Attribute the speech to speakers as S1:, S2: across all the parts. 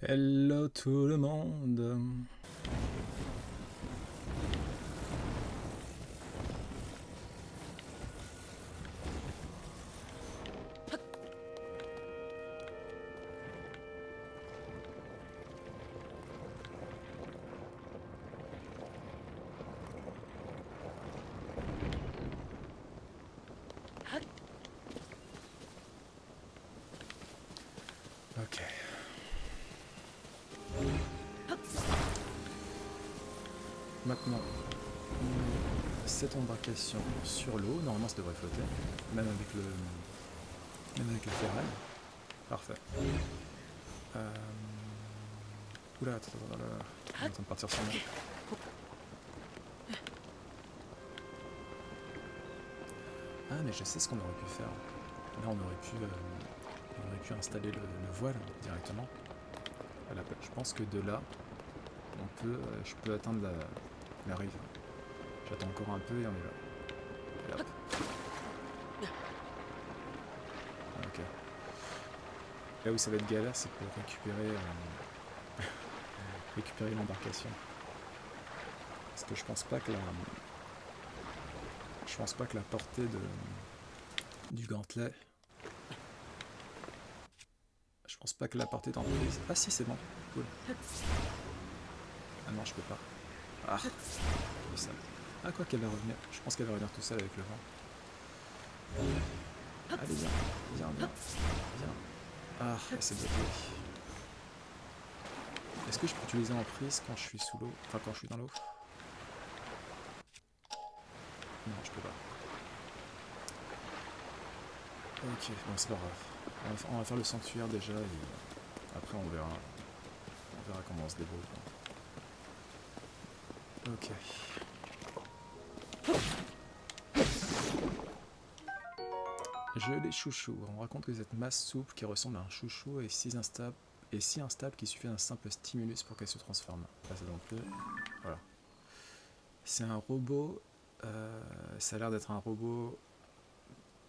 S1: Hello tout le monde. Ok. Maintenant, on met cette embarcation sur l'eau. Normalement, ça devrait flotter, même avec la ferraille. Parfait. Oula, attends, on est en train de partir sur moi. Ah, mais je sais ce qu'on aurait pu faire. Là, on aurait pu installer le voile directement. Voilà, je pense que de là, je peux atteindre la rive. J'attends encore un peu et on y va. Et hop. Ok. Là où ça va être galère, c'est pour récupérer l'embarcation. Parce que je pense pas que la portée du gantelet. Je pense pas que la portée d'emprise. Ah si, c'est bon. Cool. Ah non, je peux pas. Ah, ça. Ah, quoi qu'elle va revenir. Je pense qu'elle va revenir tout seul avec le vent. Allez, viens. Viens. Ah, elle s'est bloquée. Est-ce que je peux utiliser l'emprise quand je suis sous l'eau? Enfin, quand je suis dans l'eau? Non, je peux pas. Ok, bon, c'est pas grave. On va faire le sanctuaire déjà et après on verra comment on se débrouille. Ok. Je les chouchous. On raconte que cette masse souple qui ressemble à un chouchou est si instable qu'il suffit d'un simple stimulus pour qu'elle se transforme. Là, c'est donc voilà. C'est un robot. Ça a l'air d'être un robot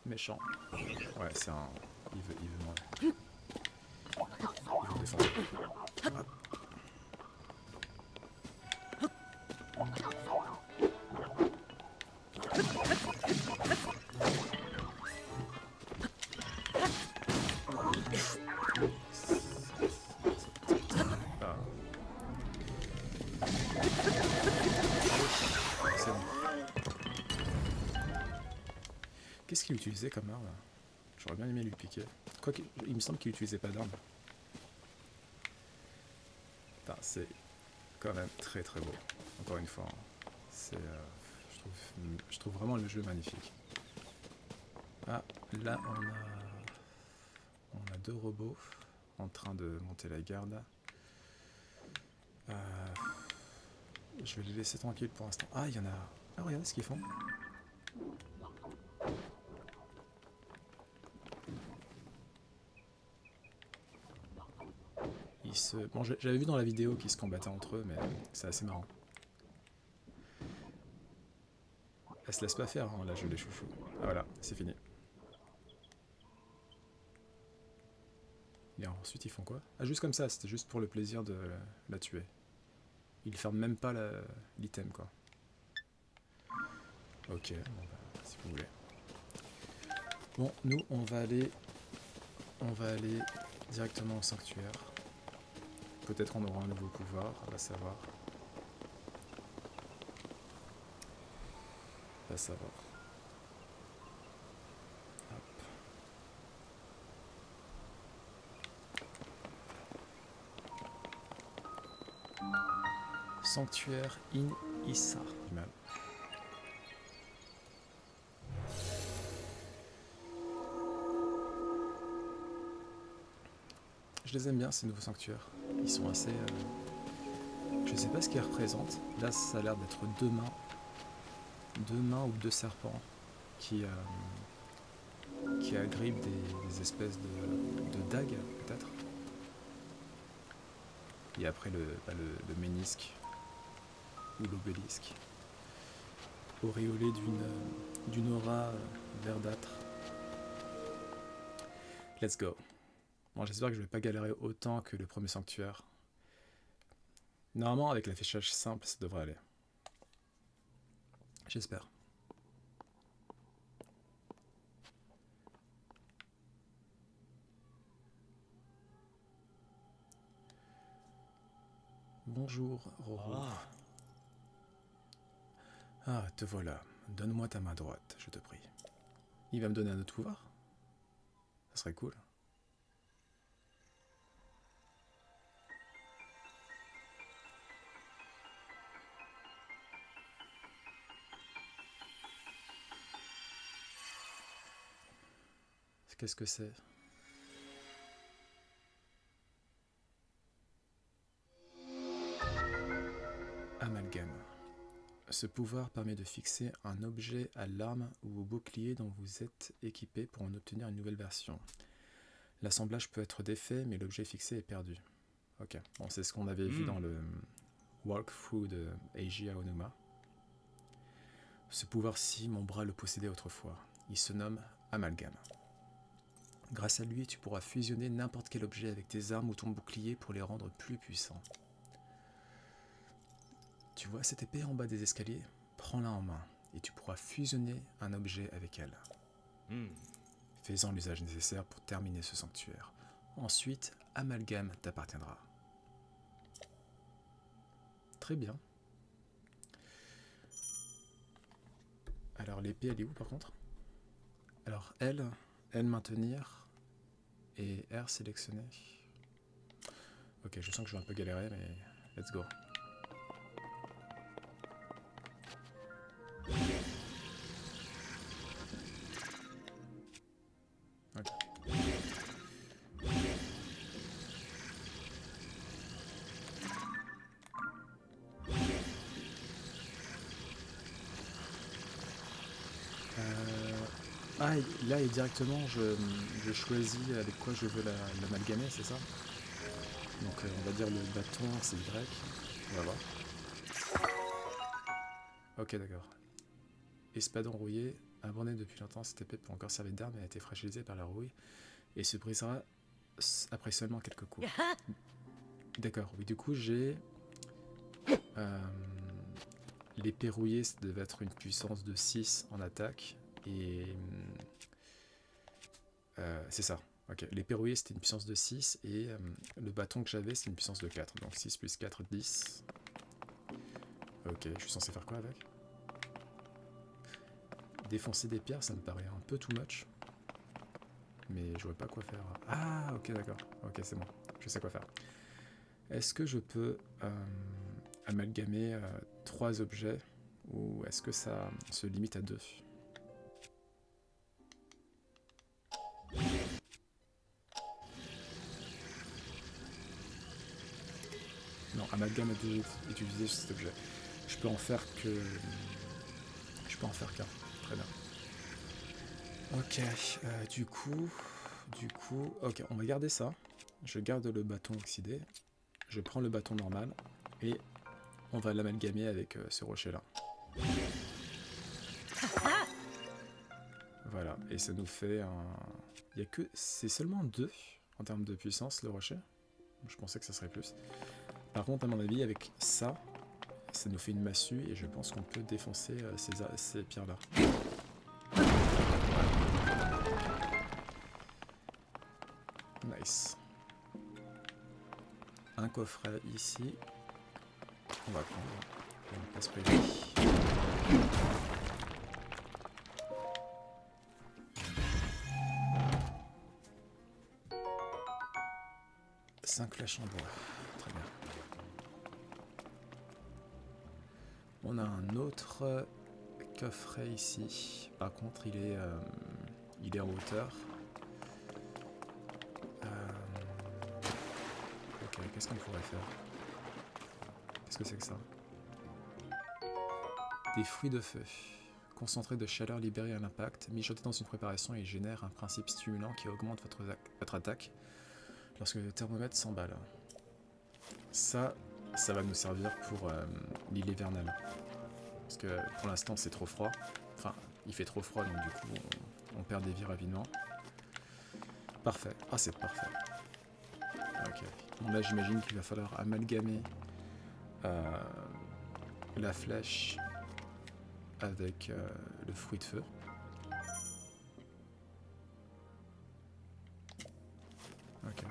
S1: méchant. Ouais, c'est un. Il veut moi. Il veut me défendre. Hop. Ah. C'est bon. Qu'est-ce qu'il utilisait comme arme? J'aurais bien aimé lui piquer. Quoique, il me semble qu'il utilisait pas d'arme. C'est quand même très très beau. Encore une fois, c'est, je trouve vraiment le jeu magnifique. Ah, là on a deux robots en train de monter la garde. Je vais les laisser tranquilles pour l'instant. Ah, il y en a. Ah, regardez ce qu'ils font. Bon, j'avais vu dans la vidéo qu'ils se combattaient entre eux, mais c'est assez marrant. Elle se laisse pas faire, hein, là, je les chouchou. Ah, voilà, c'est fini. Et ensuite, ils font quoi? Ah, juste comme ça, c'était juste pour le plaisir de la tuer. Ils ferment même pas l'item, quoi. Ok, bon, bah, si vous voulez. Bon, nous, on va aller directement au sanctuaire. Peut-être on aura un nouveau pouvoir, on va savoir. On va savoir. Hop. Sanctuaire in Issa. Du mal. Je les aime bien ces nouveaux sanctuaires. Ils sont assez. Je sais pas ce qu'ils représentent. Là, ça a l'air d'être deux mains ou deux serpents qui agrippent des espèces de dagues, peut-être. Et après le ménisque ou l'obélisque, auréolé d'une aura verdâtre. Let's go. Bon, j'espère que je vais pas galérer autant que le premier sanctuaire. Normalement, avec l'affichage simple, ça devrait aller. J'espère. Bonjour, Roro. Ah, te voilà. Donne-moi ta main droite, je te prie. Il va me donner un autre pouvoir? Ça serait cool. Qu'est-ce que c'est? Amalgame. Ce pouvoir permet de fixer un objet à l'arme ou au bouclier dont vous êtes équipé pour en obtenir une nouvelle version. L'assemblage peut être défait, mais l'objet fixé est perdu. Ok, bon, c'est ce qu'on avait vu dans le walkthrough de Eiji Aonuma. Ce pouvoir-ci, mon bras le possédait autrefois. Il se nomme Amalgame. Grâce à lui, tu pourras fusionner n'importe quel objet avec tes armes ou ton bouclier pour les rendre plus puissants. Tu vois cette épée en bas des escaliers? Prends-la en main et tu pourras fusionner un objet avec elle. Fais-en l'usage nécessaire pour terminer ce sanctuaire. Ensuite, Amalgame t'appartiendra. Très bien. Alors l'épée, elle est où par contre? Alors L maintenir et R sélectionner. Ok, je sens que je vais un peu galérer, mais let's go. Ok. Ah, là et directement je choisis avec quoi je veux l'amalgamer, c'est ça? Donc on va dire le bâton c'est Y, on va voir. Ok, d'accord. Espadon rouillé, abandonné depuis longtemps, cette épée peut encore servir d'arme et a été fragilisée par la rouille et se brisera après seulement quelques coups. D'accord, oui, du coup j'ai l'épée rouillée, ça devait être une puissance de 6 en attaque et c'est ça. Ok, l'épée rouillée c'était une puissance de 6 et le bâton que j'avais c'est une puissance de 4, donc 6 plus 4, 10. Ok, je suis censé faire quoi avec? Défoncer des pierres, ça me paraît un peu too much. Mais je vois pas quoi faire. Ah, ok, d'accord. Ok, c'est bon. Je sais quoi faire. Est-ce que je peux amalgamer 3 objets ou est-ce que ça se limite à 2? Non, amalgame est utilisé sur cet objet. Je peux en faire que... Je peux en faire qu'un. Très bien. Ok, du coup, ok, on va garder ça. Je garde le bâton oxydé. Je prends le bâton normal et on va l'amalgamer avec ce rocher-là. Voilà, et ça nous fait un... Il y a que... C'est seulement 2 en termes de puissance, le rocher. Je pensais que ça serait plus. Par contre, à mon avis, avec ça, ça nous fait une massue et je pense qu'on peut défoncer ces pierres-là. Nice. Un coffret ici. On va prendre une place privée. Cinq flèches en bois. Très bien. On a un autre coffret ici. Par contre, il est en hauteur. Ok, qu'est-ce qu'on pourrait faire? Qu'est-ce que c'est que ça? Des fruits de feu. Concentré de chaleur libéré à l'impact, mijoté dans une préparation et génère un principe stimulant qui augmente votre attaque lorsque le thermomètre s'emballe. Ça va nous servir pour l'île hivernale. Parce que pour l'instant c'est trop froid. Enfin, il fait trop froid donc du coup on perd des vies rapidement. Parfait. Ah, c'est parfait. Bon, là, j'imagine qu'il va falloir amalgamer la flèche avec le fruit de feu. Ok.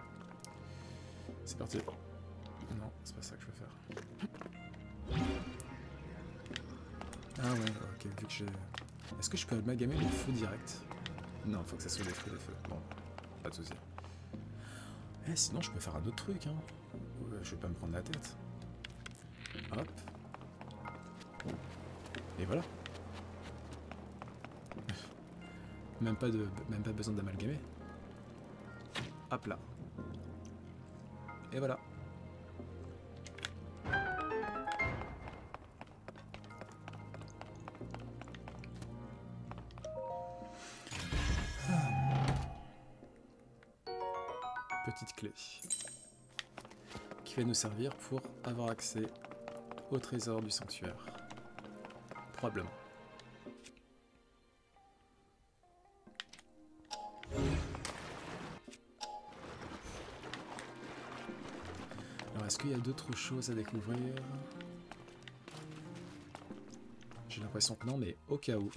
S1: C'est parti. Non, c'est pas ça que je veux faire. Ah ouais, ok, vu que j'ai... Est-ce que je peux amalgamer le feu direct? Non, il faut que ça soit des fruits de feu. Bon, pas de soucis. Eh, sinon, je peux faire un autre truc, hein. Je vais pas me prendre la tête. Hop. Et voilà. Même pas besoin d'amalgamer. Hop là. Et voilà. Petite clé qui va nous servir pour avoir accès au trésor du sanctuaire. Probablement. Alors, est-ce qu'il y a d'autres choses à découvrir? J'ai l'impression que non, mais au cas où,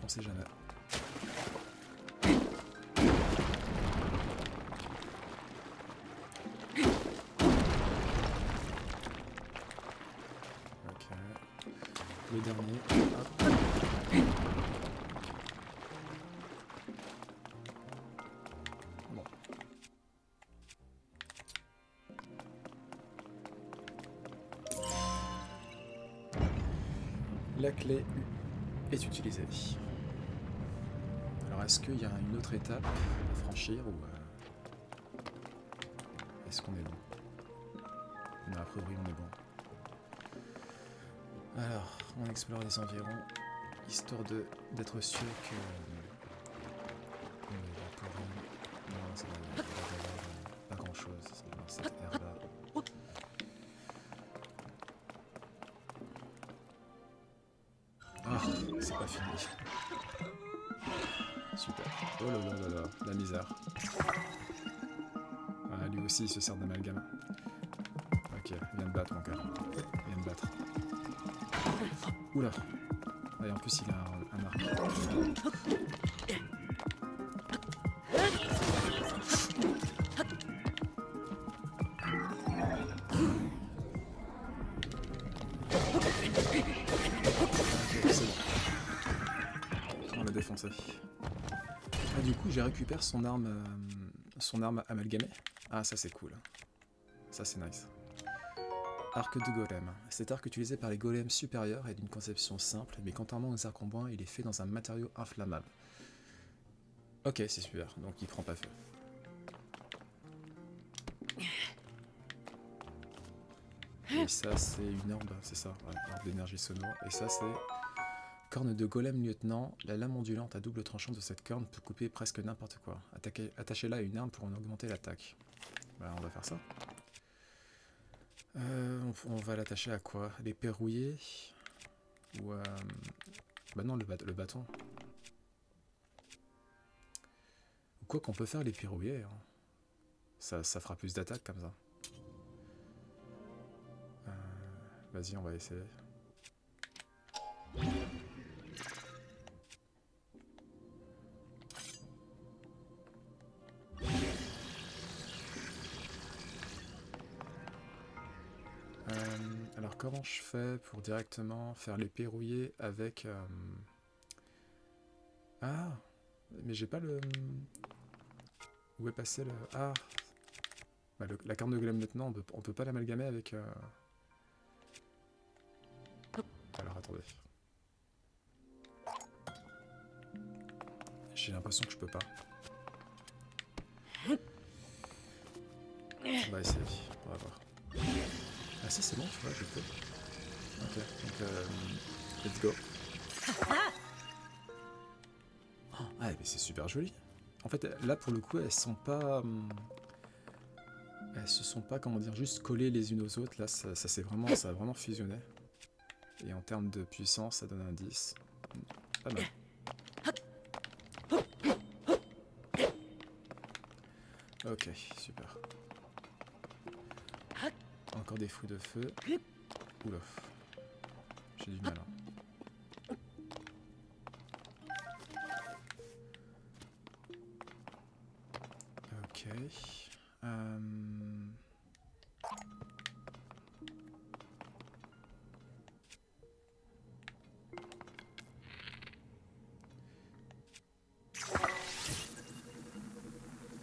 S1: on sait jamais. Le dernier, hop. Bon. La clé est utilisée. Alors est-ce qu'il y a une autre étape à franchir ou est-ce qu'on est bon? Non, a priori on est bon. Alors, on explore les environs, histoire d'être sûr que... Non, ça va pas grand chose dans cette aire-là. Ah, c'est pas fini. Super. Oh là là là là, la misère. Ah, lui aussi il se sert d'amalgame. Ok, il vient de battre mon cœur. Il vient de battre. Oula. Et en plus il a un arc. Ok, c'est bon. On l'a défoncé. Ah, du coup j'ai récupéré son arme amalgamée. Ah ça c'est cool. Ça c'est nice. Arc de golem. Cet arc utilisé par les golems supérieurs est d'une conception simple, mais contrairement aux arcs en bois, il est fait dans un matériau inflammable. Ok, c'est super, donc il prend pas feu. Et ça c'est une orbe, c'est ça, ouais, orbe d'énergie sonore. Et ça c'est corne de golem lieutenant. La lame ondulante à double tranchant de cette corne peut couper presque n'importe quoi. Attachez-la à une arme pour en augmenter l'attaque. Bah, on va faire ça. On va l'attacher à quoi? Les perrouiller? Ou bah non, le bâton. Ou quoi qu'on peut faire les perrouiller. Hein. Ça fera plus d'attaque comme ça. Vas-y, on va essayer. Alors comment je fais pour directement faire les perrouiller avec... Ah, mais j'ai pas le... Où est passé le... Ah, bah, la corne de golem maintenant, on peut pas l'amalgamer avec... Alors attendez. J'ai l'impression que je peux pas. On va essayer, on va voir. Ah si c'est bon, tu vois, je peux. Ok, donc let's go. Oh, ah mais c'est super joli. En fait là pour le coup elles se sont pas comment dire juste collées les unes aux autres. Là ça a vraiment fusionné. Et en termes de puissance ça donne un 10. Pas mal. Ok, super. Encore des fruits de feu. Oula. J'ai du mal. Hein. Ok.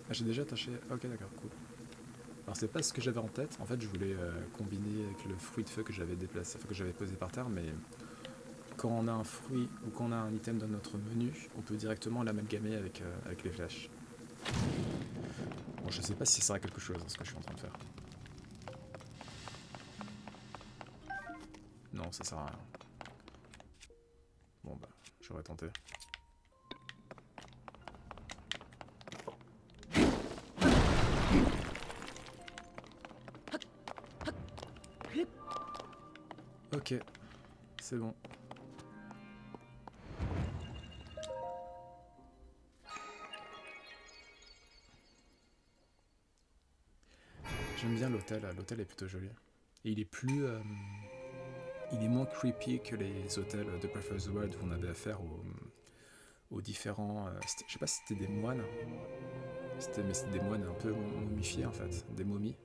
S1: Ah, j'ai déjà attaché. Ok, d'accord, cool. Alors c'est pas ce que j'avais en tête. En fait, je voulais combiner avec le fruit de feu que j'avais déplacé, enfin que j'avais posé par terre, mais quand on a un fruit ou quand on a un item dans notre menu, on peut directement l'amalgamer avec, avec les flèches. Bon, je sais pas si ça sert à quelque chose, ce que je suis en train de faire. Non, ça sert à rien. Bon bah, j'aurais tenté. Ok, c'est bon. J'aime bien l'hôtel, l'hôtel est plutôt joli. Et il est plus... il est moins creepy que les hôtels de Breath of the Wild où on avait affaire aux différents... je sais pas si c'était des moines. Mais c'était des moines un peu momifiés en fait, des momies.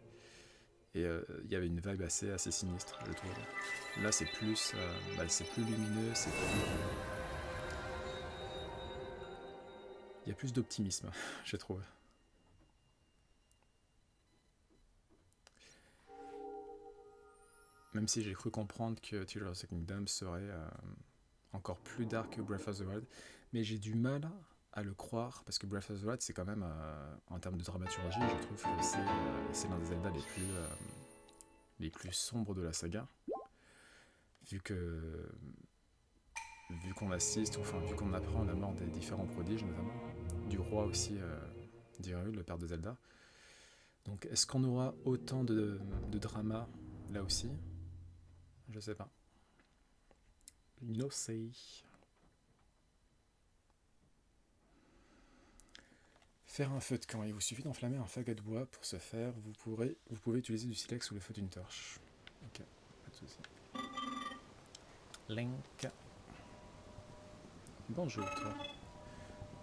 S1: Et il y avait une vibe assez sinistre, je trouve. Là c'est plus lumineux, c'est plus... il y a plus d'optimisme, je trouve. Même si j'ai cru comprendre que Tears of the Kingdom serait encore plus dark que Breath of the Wild, mais j'ai du mal à le croire, parce que Breath of the Wild, c'est quand même, en termes de dramaturgie, je trouve que c'est l'un des Zelda les plus sombres de la saga, vu qu'on assiste, enfin vu qu'on apprend la mort des différents prodiges, notamment, du roi aussi d'Hyrule, le père de Zelda. Donc est-ce qu'on aura autant de drama là aussi? Je sais pas. No say. Faire un feu de camp. Il vous suffit d'enflammer un fagot de bois. Pour ce faire, vous pouvez utiliser du silex sous le feu d'une torche. Ok, pas de soucis. Link. Bonjour, toi.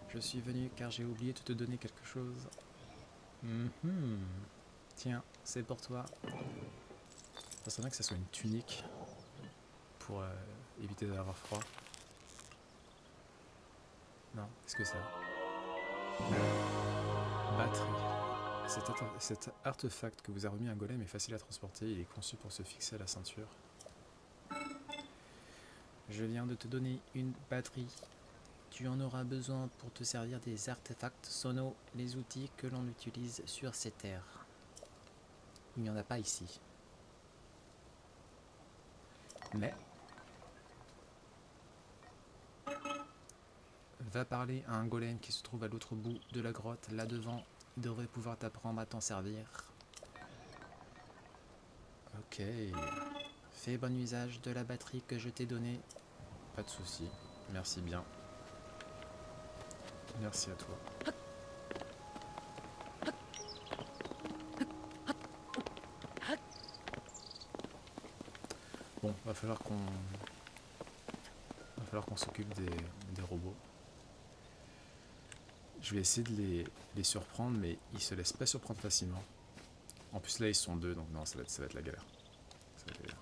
S1: Je suis venu car j'ai oublié de te donner quelque chose. Tiens, c'est pour toi. Ça serait bien que ça soit une tunique pour éviter d'avoir froid. Non, qu'est-ce que c'est? Batterie. Cet artefact que vous a remis un golem est facile à transporter. Il est conçu pour se fixer à la ceinture. Je viens de te donner une batterie. Tu en auras besoin pour te servir des artefacts sonos, les outils que l'on utilise sur ces terres. Il n'y en a pas ici. Mais va parler à un golem qui se trouve à l'autre bout de la grotte, là devant. Il devrait pouvoir t'apprendre à t'en servir. Ok. Fais bon usage de la batterie que je t'ai donnée. Pas de souci. Merci bien. Merci à toi. Bon, va falloir qu'on s'occupe des robots. Je vais essayer de les surprendre, mais ils se laissent pas surprendre facilement. En plus là ils sont deux, donc non, ça va être la galère. Ça va être la galère.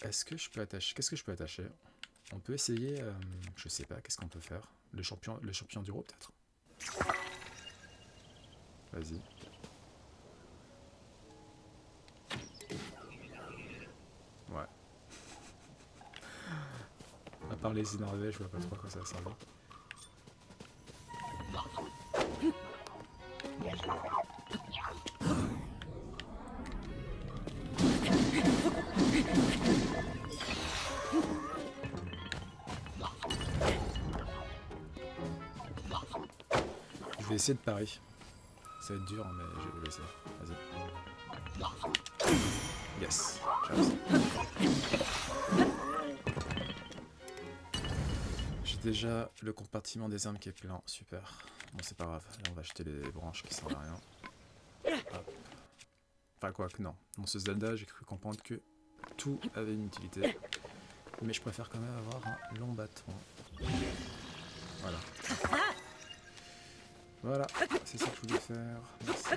S1: Est-ce que je peux attacher? Qu'est-ce que je peux attacher? On peut essayer, je sais pas, qu'est-ce qu'on peut faire? Le champion du roi peut-être? Vas-y. Ouais. À part les énerver, je vois pas trop à quoi ça va servir. Je vais essayer de parier. Ça va être dur, mais je vais essayer. Vas-y. Yes. J'ai J'ai déjà le compartiment des armes qui est plein, super. Bon c'est pas grave, là on va acheter les branches qui servent à rien. Hop. Enfin quoi que non, dans ce Zelda j'ai cru comprendre que tout avait une utilité. Mais je préfère quand même avoir un long bâton. Voilà. Voilà, c'est ça que je voulais faire. Merci.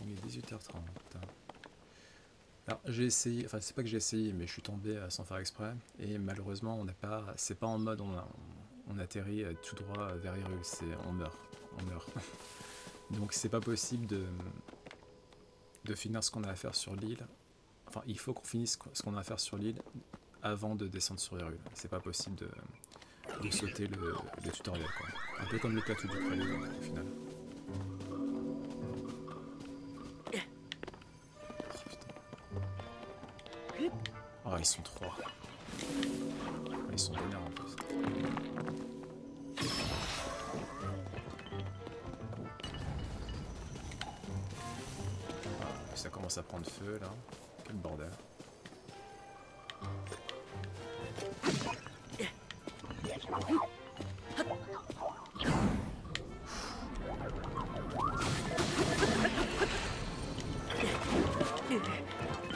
S1: Il est 18h30. Alors j'ai essayé, enfin c'est pas que j'ai essayé, mais je suis tombé sans faire exprès, et malheureusement on n'a pas, c'est pas en mode on atterrit tout droit vers Hyrule, c'est on meurt. Donc c'est pas possible de finir ce qu'on a à faire sur l'île. Enfin il faut qu'on finisse ce qu'on a à faire sur l'île avant de descendre sur Hyrule. C'est pas possible de sauter le tutoriel quoi. Un peu comme le plateau du prélude au final. Oh, ils sont trois. Ils sont vénères en plus. Ah, ça commence à prendre feu là. Quel bordel.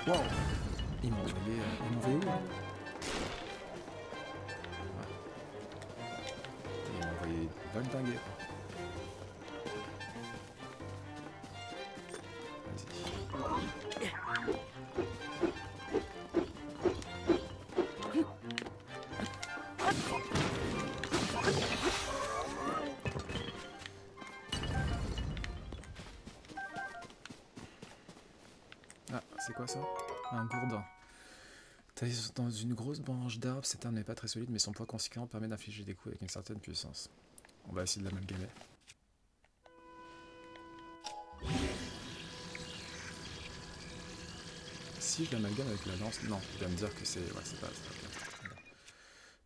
S1: Wow. Ils m'ont envoyé où? Ils m'ont envoyé valdinguer. Ah, c'est quoi ça? Un gourdin. Taillé dans une grosse branche d'arbre, cette arme n'est pas très solide, mais son poids conséquent permet d'infliger des coups avec une certaine puissance. On va essayer de l'amalgamer. Si je l'amalgame avec la lance, non, il va me dire que c'est... Ouais, c'est pas bien.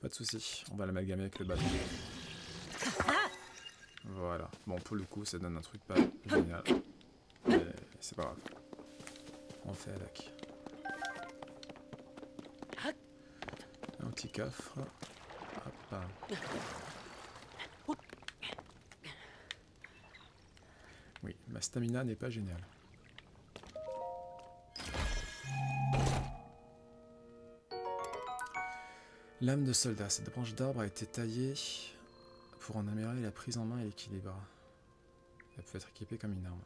S1: Pas de soucis, on va l'amalgamer avec le bâton. Voilà, bon pour le coup ça donne un truc pas génial, mais c'est pas grave. On fait avec. Un petit coffre. Hop. Oui, ma stamina n'est pas géniale. Lame de soldat. Cette branche d'arbre a été taillée pour en améliorer la prise en main et l'équilibre. Elle peut être équipée comme une arme.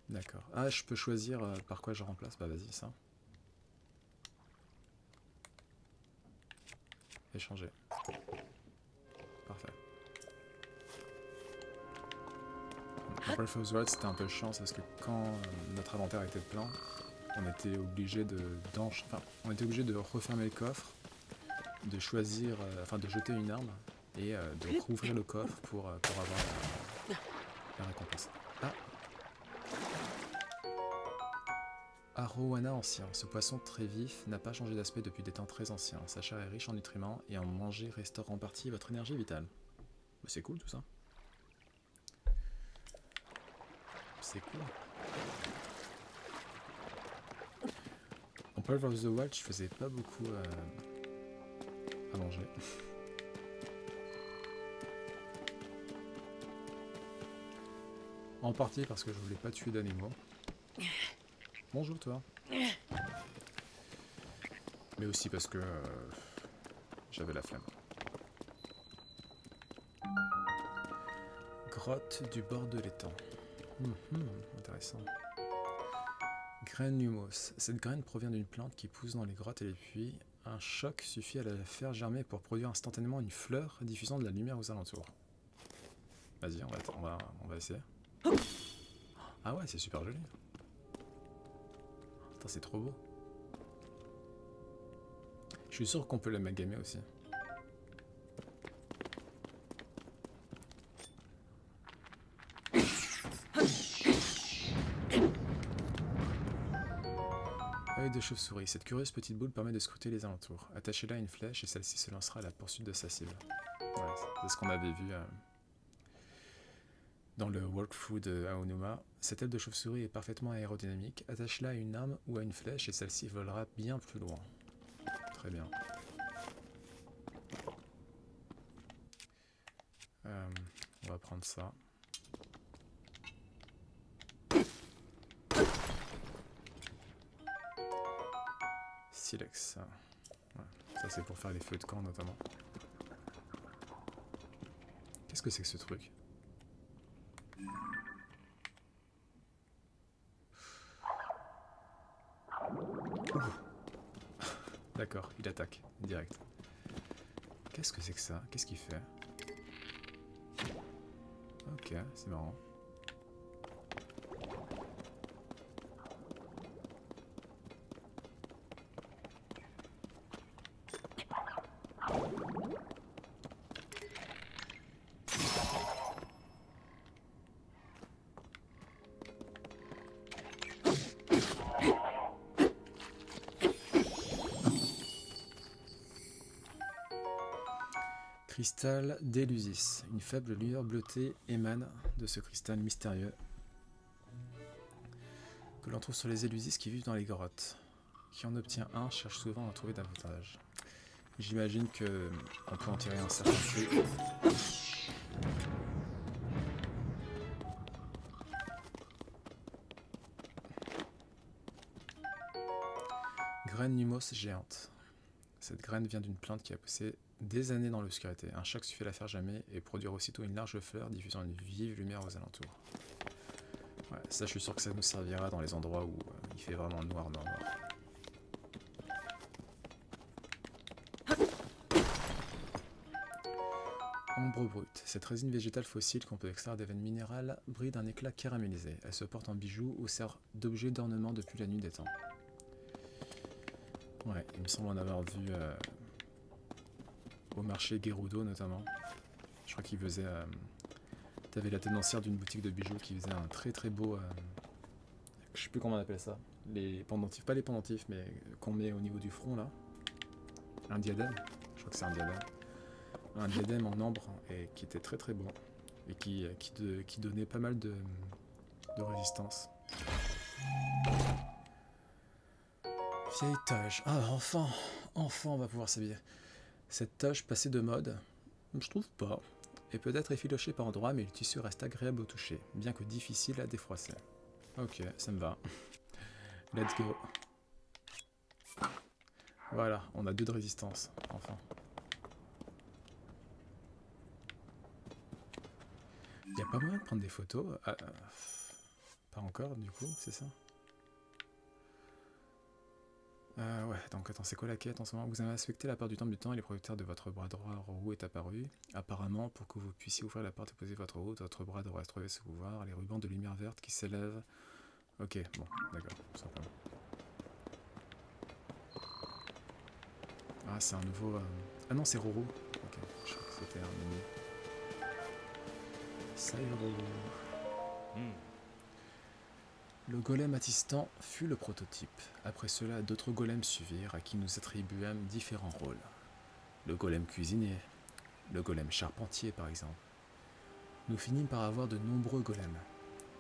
S1: D'accord. Ah, je peux choisir par quoi je remplace. Bah vas-y, ça. Échanger. Parfait. Dans Breath of the Wild, c'était un peu chiant parce que quand notre inventaire était plein, on était obligé on était obligé de refermer le coffre, de choisir, enfin de jeter une arme et de rouvrir le coffre pour avoir la récompense. Ah. Arowana ancien. Ce poisson très vif n'a pas changé d'aspect depuis des temps très anciens. Sa chair est riche en nutriments et en manger restaure en partie votre énergie vitale. Bah, c'est cool tout ça. C'est cool. En Breath of the Wild, je faisais pas beaucoup à manger. En partie parce que je voulais pas tuer d'animaux. Bonjour toi. Mais aussi parce que j'avais la flemme. Grotte du bord de l'étang. Intéressant. Graine Numos. Cette graine provient d'une plante qui pousse dans les grottes et les puits. Un choc suffit à la faire germer pour produire instantanément une fleur diffusant de la lumière aux alentours. Vas-y, on va essayer. Ah ouais, c'est super joli. Putain, c'est trop beau. Je suis sûr qu'on peut l'amalgamer aussi. de chauve-souris. Cette curieuse petite boule permet de scruter les alentours. Attachez-la à une flèche et celle-ci se lancera à la poursuite de sa cible. Voilà, c'est ce qu'on avait vu dans le walkthrough de Aonuma. Cette aile de chauve-souris est parfaitement aérodynamique. Attachez-la à une arme ou à une flèche et celle-ci volera bien plus loin. Très bien. On va prendre ça. Silex. Ouais. Ça c'est pour faire les feux de camp notamment. Qu'est-ce que c'est que ce truc? D'accord, il attaque direct. Qu'est-ce que c'est que ça? Qu'est-ce qu'il fait? Ok, c'est marrant. Cristal d'Elusis. Une faible lueur bleutée émane de ce cristal mystérieux que l'on trouve sur les Elusis qui vivent dans les grottes. Qui en obtient un cherche souvent à trouver davantage. J'imagine que on peut en tirer un certain prix. Graine numos géante. Cette graine vient d'une plante qui a poussé des années dans l'obscurité. Un choc suffit à la faire germer et produire aussitôt une large fleur diffusant une vive lumière aux alentours. Ouais, ça je suis sûr que ça nous servira dans les endroits où il fait vraiment noir. Ombre brute. Cette résine végétale fossile qu'on peut extraire des veines minérales brille d'un éclat caramélisé. Elle se porte en bijoux ou sert d'objet d'ornement depuis la nuit des temps. Ouais, il me semble en avoir vu au marché Gerudo notamment. Je crois qu'il faisait... T'avais la tenancière d'une boutique de bijoux qui faisait un très beau... je sais plus comment on appelle ça. Les pendentifs, pas les pendentifs, mais qu'on met au niveau du front là. Un diadème. Je crois que c'est un diadème. Un diadème en ambre et qui était très beau. Et qui donnait pas mal de résistance. Vieille toge. Ah, enfin on va pouvoir s'habiller. Cette toge passée de mode, je trouve pas. Et peut-être effilochée par endroits, mais le tissu reste agréable au toucher, bien que difficile à défroisser. Ok, ça me va. Let's go. Voilà, on a 2 de résistance, enfin. Il n'y a pas moyen de prendre des photos pas encore, du coup, c'est ça? Ouais, donc attends, c'est quoi la quête en ce moment? Vous avez inspecté la porte du temple du temps et les projecteurs de votre bras droit roux est apparu. Apparemment, pour que vous puissiez ouvrir la porte et poser votre roue, votre bras devrait se trouver sous pouvoir. Les rubans de lumière verte qui s'élèvent. Ok, bon, d'accord, tout simplement. Ah, c'est un nouveau... Ah non, c'est Roro. Ok, je crois que c'était un ennemi. Salut Roro. Le golem attestant fut le prototype. Après cela, d'autres golems suivirent à qui nous attribuâmes différents rôles. Le golem cuisinier, le golem charpentier par exemple. Nous finîmes par avoir de nombreux golems.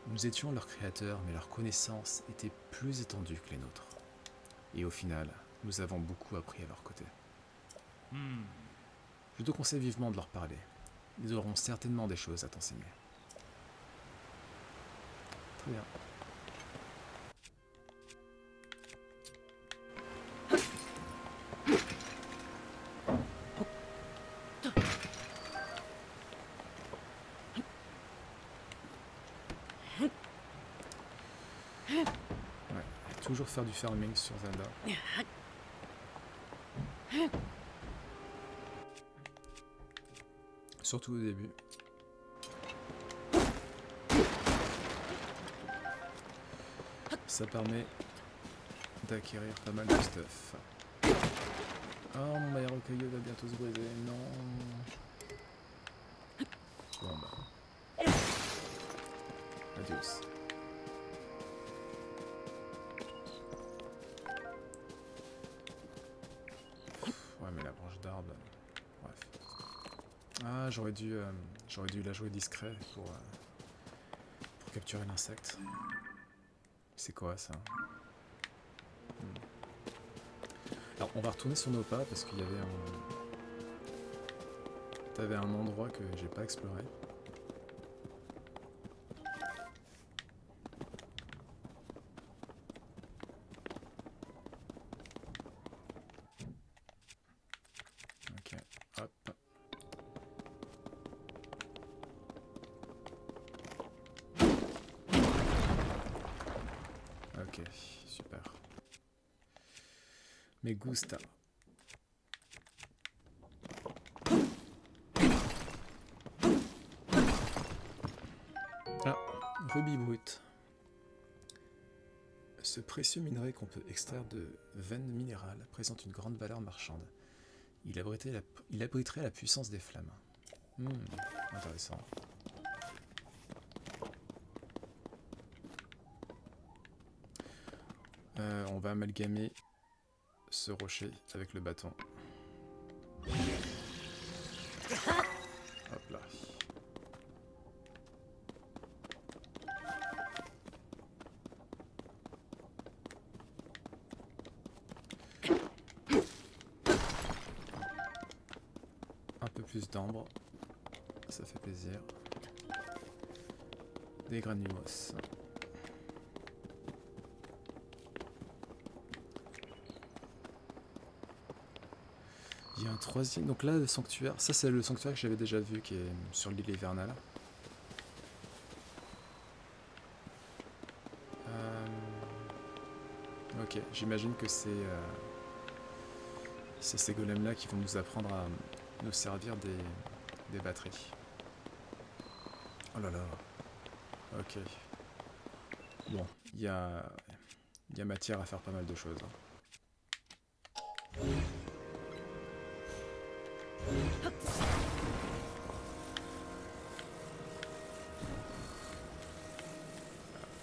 S1: Nous étions leurs créateurs, mais leur connaissance était plus étendue que les nôtres. Et au final, nous avons beaucoup appris à leur côté. Je te conseille vivement de leur parler. Ils auront certainement des choses à t'enseigner. Très bien. Toujours faire du farming sur Zelda. Surtout au début. Ça permet d'acquérir pas mal de stuff. Oh, mon Maillard Caillou va bientôt se briser. Non. Bon bah. Adios. l'arbre. Bref. Ah, j'aurais dû la jouer discret pour capturer l'insecte. C'est quoi ça? Alors on va retourner sur nos pas parce qu'il y avait t'avais un endroit que j'ai pas exploré. Ok, hop. Ok, super. Me gusta. Ah, rubis brut. Ce précieux minerai qu'on peut extraire de veines minérales présente une grande valeur marchande. Il abriterait la puissance des flammes. Intéressant. On va amalgamer ce rocher avec le bâton. Hop là. Un peu plus d'ambre, ça fait plaisir. Des granulose. Il y a un troisième. Donc là, le sanctuaire. Ça, c'est le sanctuaire que j'avais déjà vu qui est sur l'île hivernale. Ok, j'imagine que c'est ces golems-là qui vont nous apprendre à nous servir des batteries. Oh là là. Ok. Bon, il y a matière à faire pas mal de choses.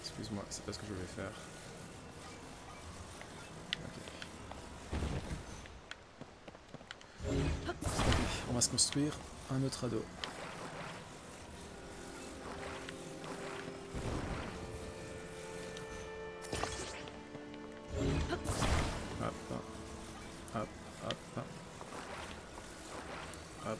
S1: Excuse-moi, c'est pas ce que je voulais faire. Ok, on va se construire un autre radeau. Hop, hop, hop, hop, hop.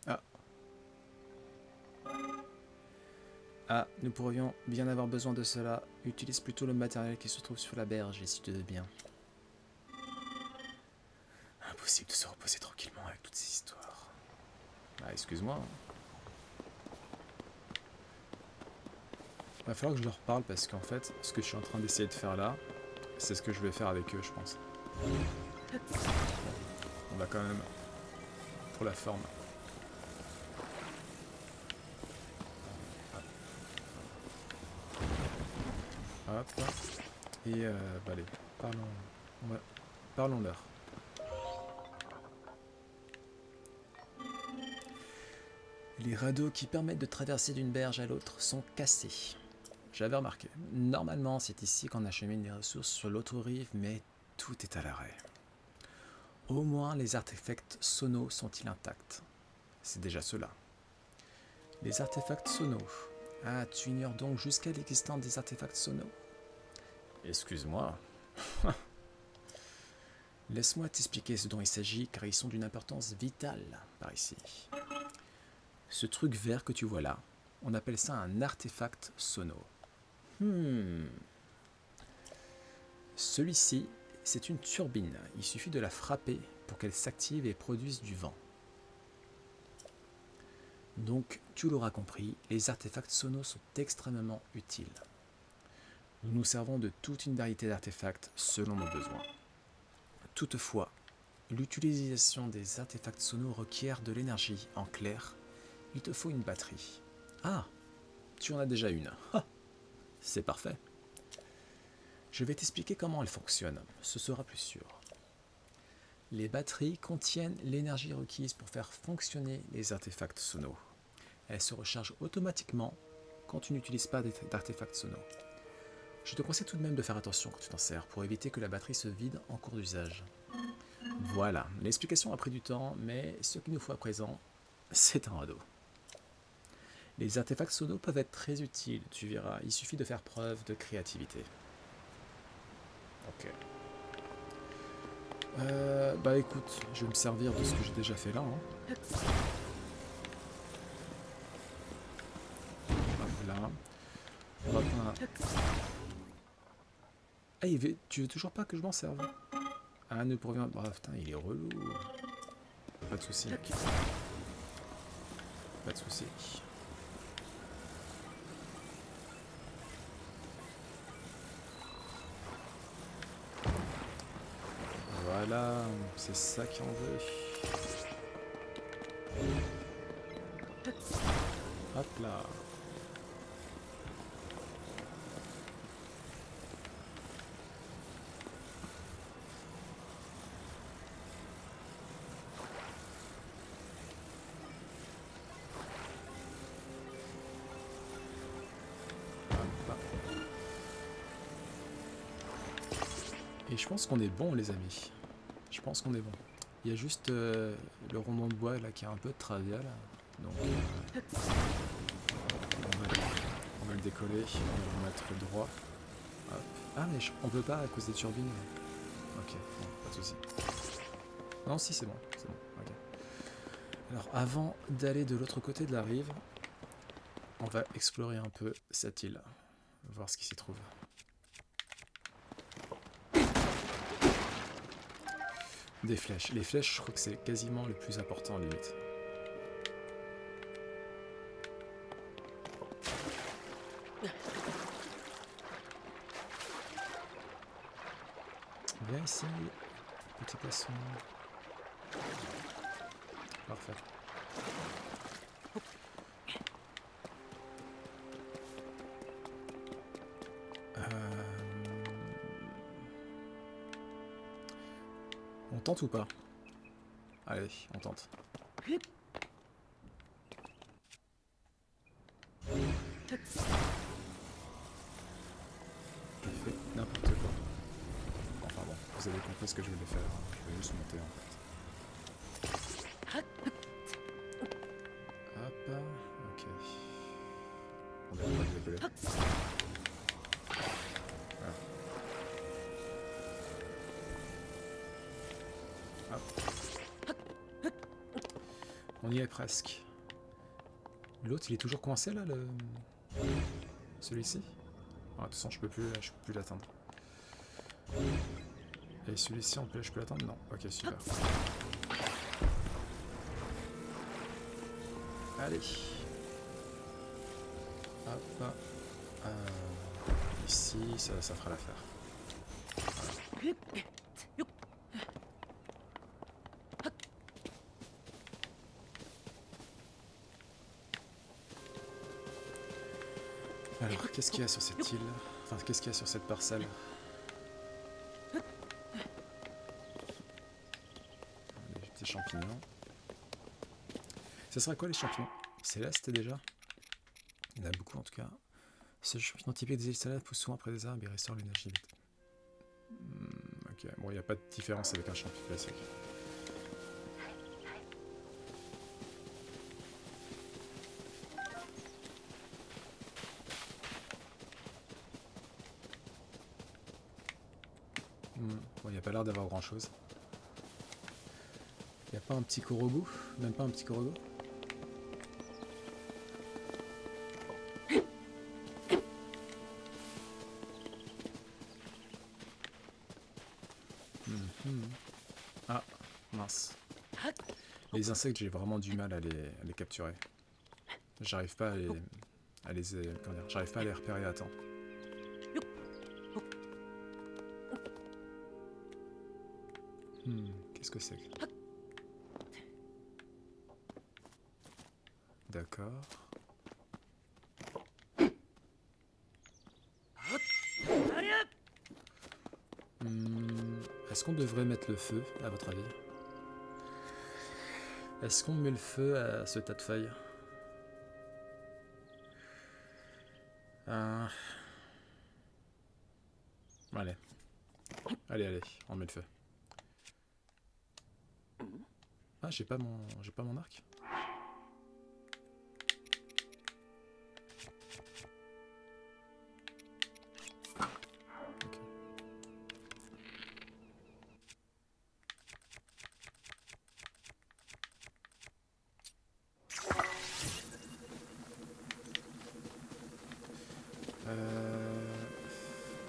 S1: Ah. Ah, nous pourrions bien avoir besoin de cela. Utilise plutôt le matériel qui se trouve sur la berge, et si tu veux bien. Impossible de se reposer tranquillement avec toutes ces histoires. Ah, excuse-moi. Va falloir que je leur parle parce qu'en fait, ce que je suis en train d'essayer de faire là, c'est ce que je vais faire avec eux, je pense. On va quand même, pour la forme. Hop. Et bah allez, parlons-leur. Les radeaux qui permettent de traverser d'une berge à l'autre sont cassés. J'avais remarqué. Normalement, c'est ici qu'on achemine les ressources sur l'autre rive, mais tout est à l'arrêt. Au moins, les artefacts sonaux sont-ils intacts? C'est déjà cela. Les artefacts sonaux. Ah, tu ignores donc jusqu'à l'existence des artefacts sonaux? Excuse-moi. Laisse-moi t'expliquer ce dont il s'agit, car ils sont d'une importance vitale par ici. Ce truc vert que tu vois là, on appelle ça un artefact sono. Celui-ci, c'est une turbine. Il suffit de la frapper pour qu'elle s'active et produise du vent. Donc, tu l'auras compris, les artefacts sonos sont extrêmement utiles. Nous nous servons de toute une variété d'artefacts selon nos besoins. Toutefois, l'utilisation des artefacts sonos requiert de l'énergie. En clair, il te faut une batterie. Ah, tu en as déjà une. Ah, c'est parfait. Je vais t'expliquer comment elles fonctionnent, ce sera plus sûr. Les batteries contiennent l'énergie requise pour faire fonctionner les artefacts sonos. Elles se rechargent automatiquement quand tu n'utilises pas d'artefacts sonos. Je te conseille tout de même de faire attention quand tu t'en sers, pour éviter que la batterie se vide en cours d'usage. Voilà, l'explication a pris du temps, mais ce qu'il nous faut à présent, c'est un radeau. Les artefacts sono peuvent être très utiles, tu verras, il suffit de faire preuve de créativité. Ok. Bah écoute, je vais me servir de ce que j'ai déjà fait là. Hein. Hop là. On va prendre un... Ah, tu veux toujours pas que je m'en serve? Ah, ne provient... Ah putain, il est relou. Pas de soucis, mec. Pas de soucis. Voilà, c'est ça qui en veut. Hop là. Et je pense qu'on est bon, les amis. Je pense qu'on est bon. Il y a juste le rondon de bois là qui est un peu de travers là. Donc on va le décoller, on va le mettre droit. Hop. Ah mais on peut pas à cause des turbines. Ok, bon, pas de soucis. Non si c'est bon, c'est bon. Okay. Alors avant d'aller de l'autre côté de la rive, on va explorer un peu cette île. Voir ce qui s'y trouve. Des flèches. Les flèches, je crois que c'est quasiment le plus important, limite. Viens ici, petit poisson. Parfait. On tente ou pas? Allez, on tente. J'ai fait n'importe quoi. Enfin bon, vous avez compris ce que je voulais faire. Je vais juste monter en fait. Hop, ok. On va pas décoller. Voilà. Hop. On y est presque. L'autre, il est toujours coincé là, celui-ci. Ah, de toute façon, je peux plus l'atteindre. Et celui-ci, je peux l'atteindre? Non. Ok, super. Allez. Hop. Ici, ça fera l'affaire. Voilà. Alors, qu'est-ce qu'il y a sur cette île? Enfin, qu'est-ce qu'il y a sur cette parcelle? Des petits champignons. Ça sera quoi les champignons? Céleste déjà? Il y en a beaucoup en tout cas. Ce champignon typique des îles salades pousse souvent après des arbres et restaure l'énergie vite. Ok, bon, il n'y a pas de différence avec un champignon classique. Bon, il n'y a pas l'air d'avoir grand chose. Il n'y a pas un petit korogu? Même pas un petit korogu? Ah, mince. Les insectes, j'ai vraiment du mal à les capturer. J'arrive pas à les j'arrive pas à les repérer à temps. Qu'est-ce que c'est? D'accord. Est-ce qu'on devrait mettre le feu, à votre avis? Est-ce qu'on met le feu à ce tas de feuilles? Allez. Allez, allez, on met le feu. Ah, j'ai pas mon arc.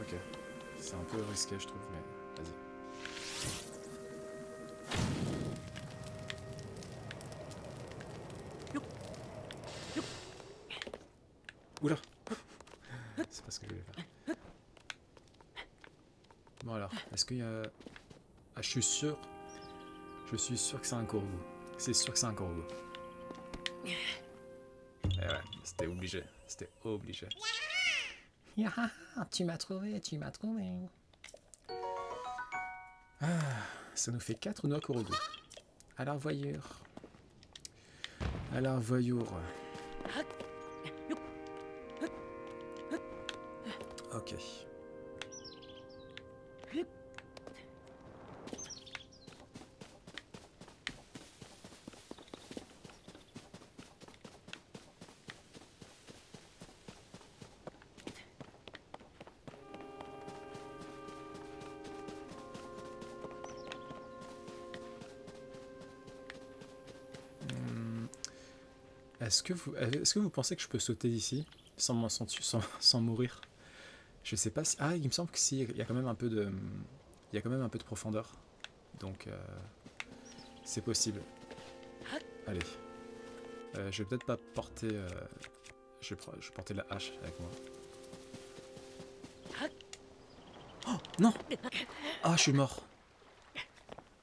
S1: Ok. C'est un peu risqué, je trouve, mais vas-y. Oula. C'est pas ce que je voulais faire. Bon alors, est-ce qu'il y a... Ah, je suis sûr que c'est un corbeau. C'est sûr que c'est un corbeau. Eh ouais, c'était obligé. C'était obligé. Tu m'as trouvé, tu m'as trouvé. Ah, ça nous fait 4 noix corbeaux. Alors voyure. Alors voyure. Ok. Est-ce que vous pensez que je peux sauter d'ici sans mourir? Je sais pas si... Ah, il me semble que si, il y a quand même un peu de... Il y a quand même un peu de profondeur. Donc, c'est possible. Allez. Je vais peut-être pas porter... je vais porter la hache avec moi. Oh, non! Ah, je suis mort.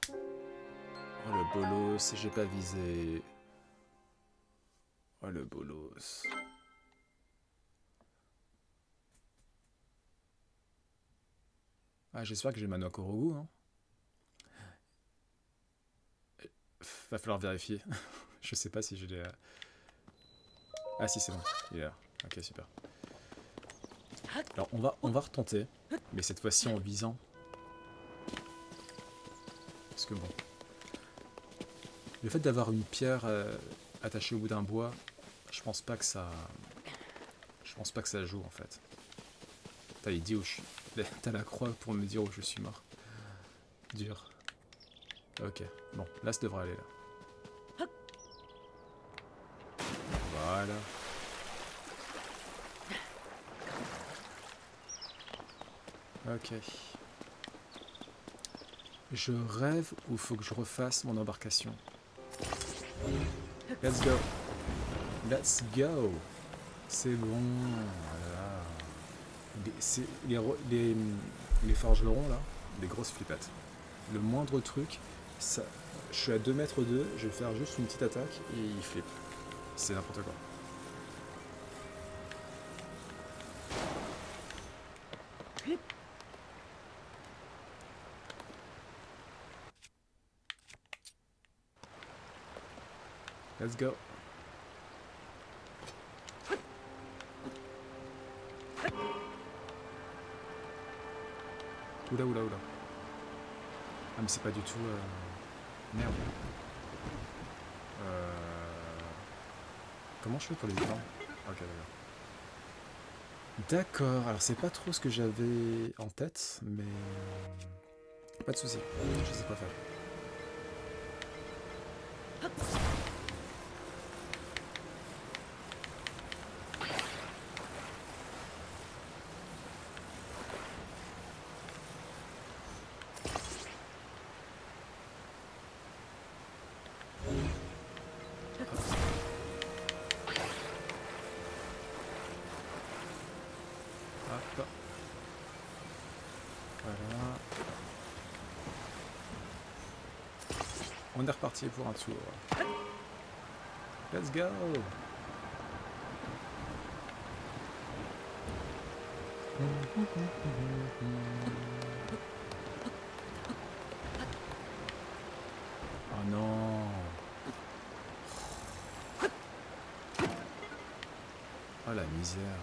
S1: Oh, le bolos, j'ai pas visé. Oh, le bolos. Ah, j'espère que j'ai ma noix Korogu, hein. Va falloir vérifier. Je sais pas si j'ai les... Ah si, c'est bon. Il est là. Ok, super. Alors, on va retenter. Mais cette fois-ci en visant. Parce que bon... Le fait d'avoir une pierre attachée au bout d'un bois, je pense pas que ça... Je pense pas que ça joue, en fait. T'as les dit où je suis... T'as la croix pour me dire où je suis mort. Dur. Ok. Bon, là, ça devrait aller, là. Voilà. Ok. Je rêve ou faut que je refasse mon embarcation. Let's go. Let's go. C'est bon. Voilà. Les forgerons là, des grosses flippettes. Le moindre truc, ça, je suis à 2 mètres d'eux, je vais faire juste une petite attaque et ils flippent. C'est n'importe quoi. Let's go. Oula, oula, oula. Ah mais c'est pas du tout... Merde. Comment je fais pour les éteindre? Ok, d'accord. D'accord, alors c'est pas trop ce que j'avais en tête, mais... Pas de soucis, je sais quoi faire. Hop. Voilà. On est reparti pour un tour. Let's go! Oh non! Oh la misère!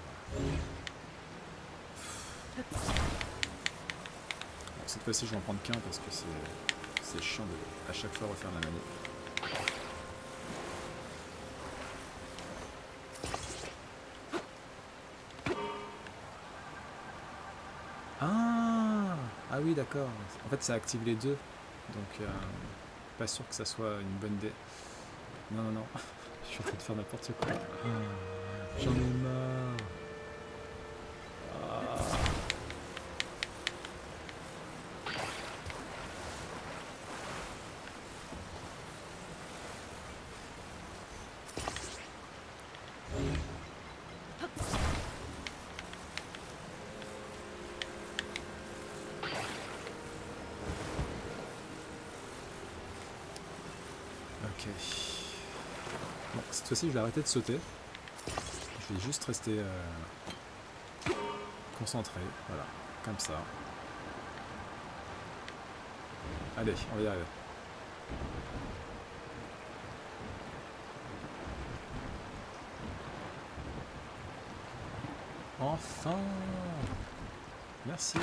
S1: cette fois-ci je vais en prendre qu'un parce que c'est chiant de à chaque fois refaire la manip. Ah oui d'accord, en fait ça active les deux, donc pas sûr que ça soit une bonne idée. Non non non, je suis en train de faire n'importe quoi. J'en ai marre. Ok. Bon, cette fois-ci, je vais arrêter de sauter. Je vais juste rester concentré. Voilà, comme ça. Allez, on va y arriver. Enfin! Merci!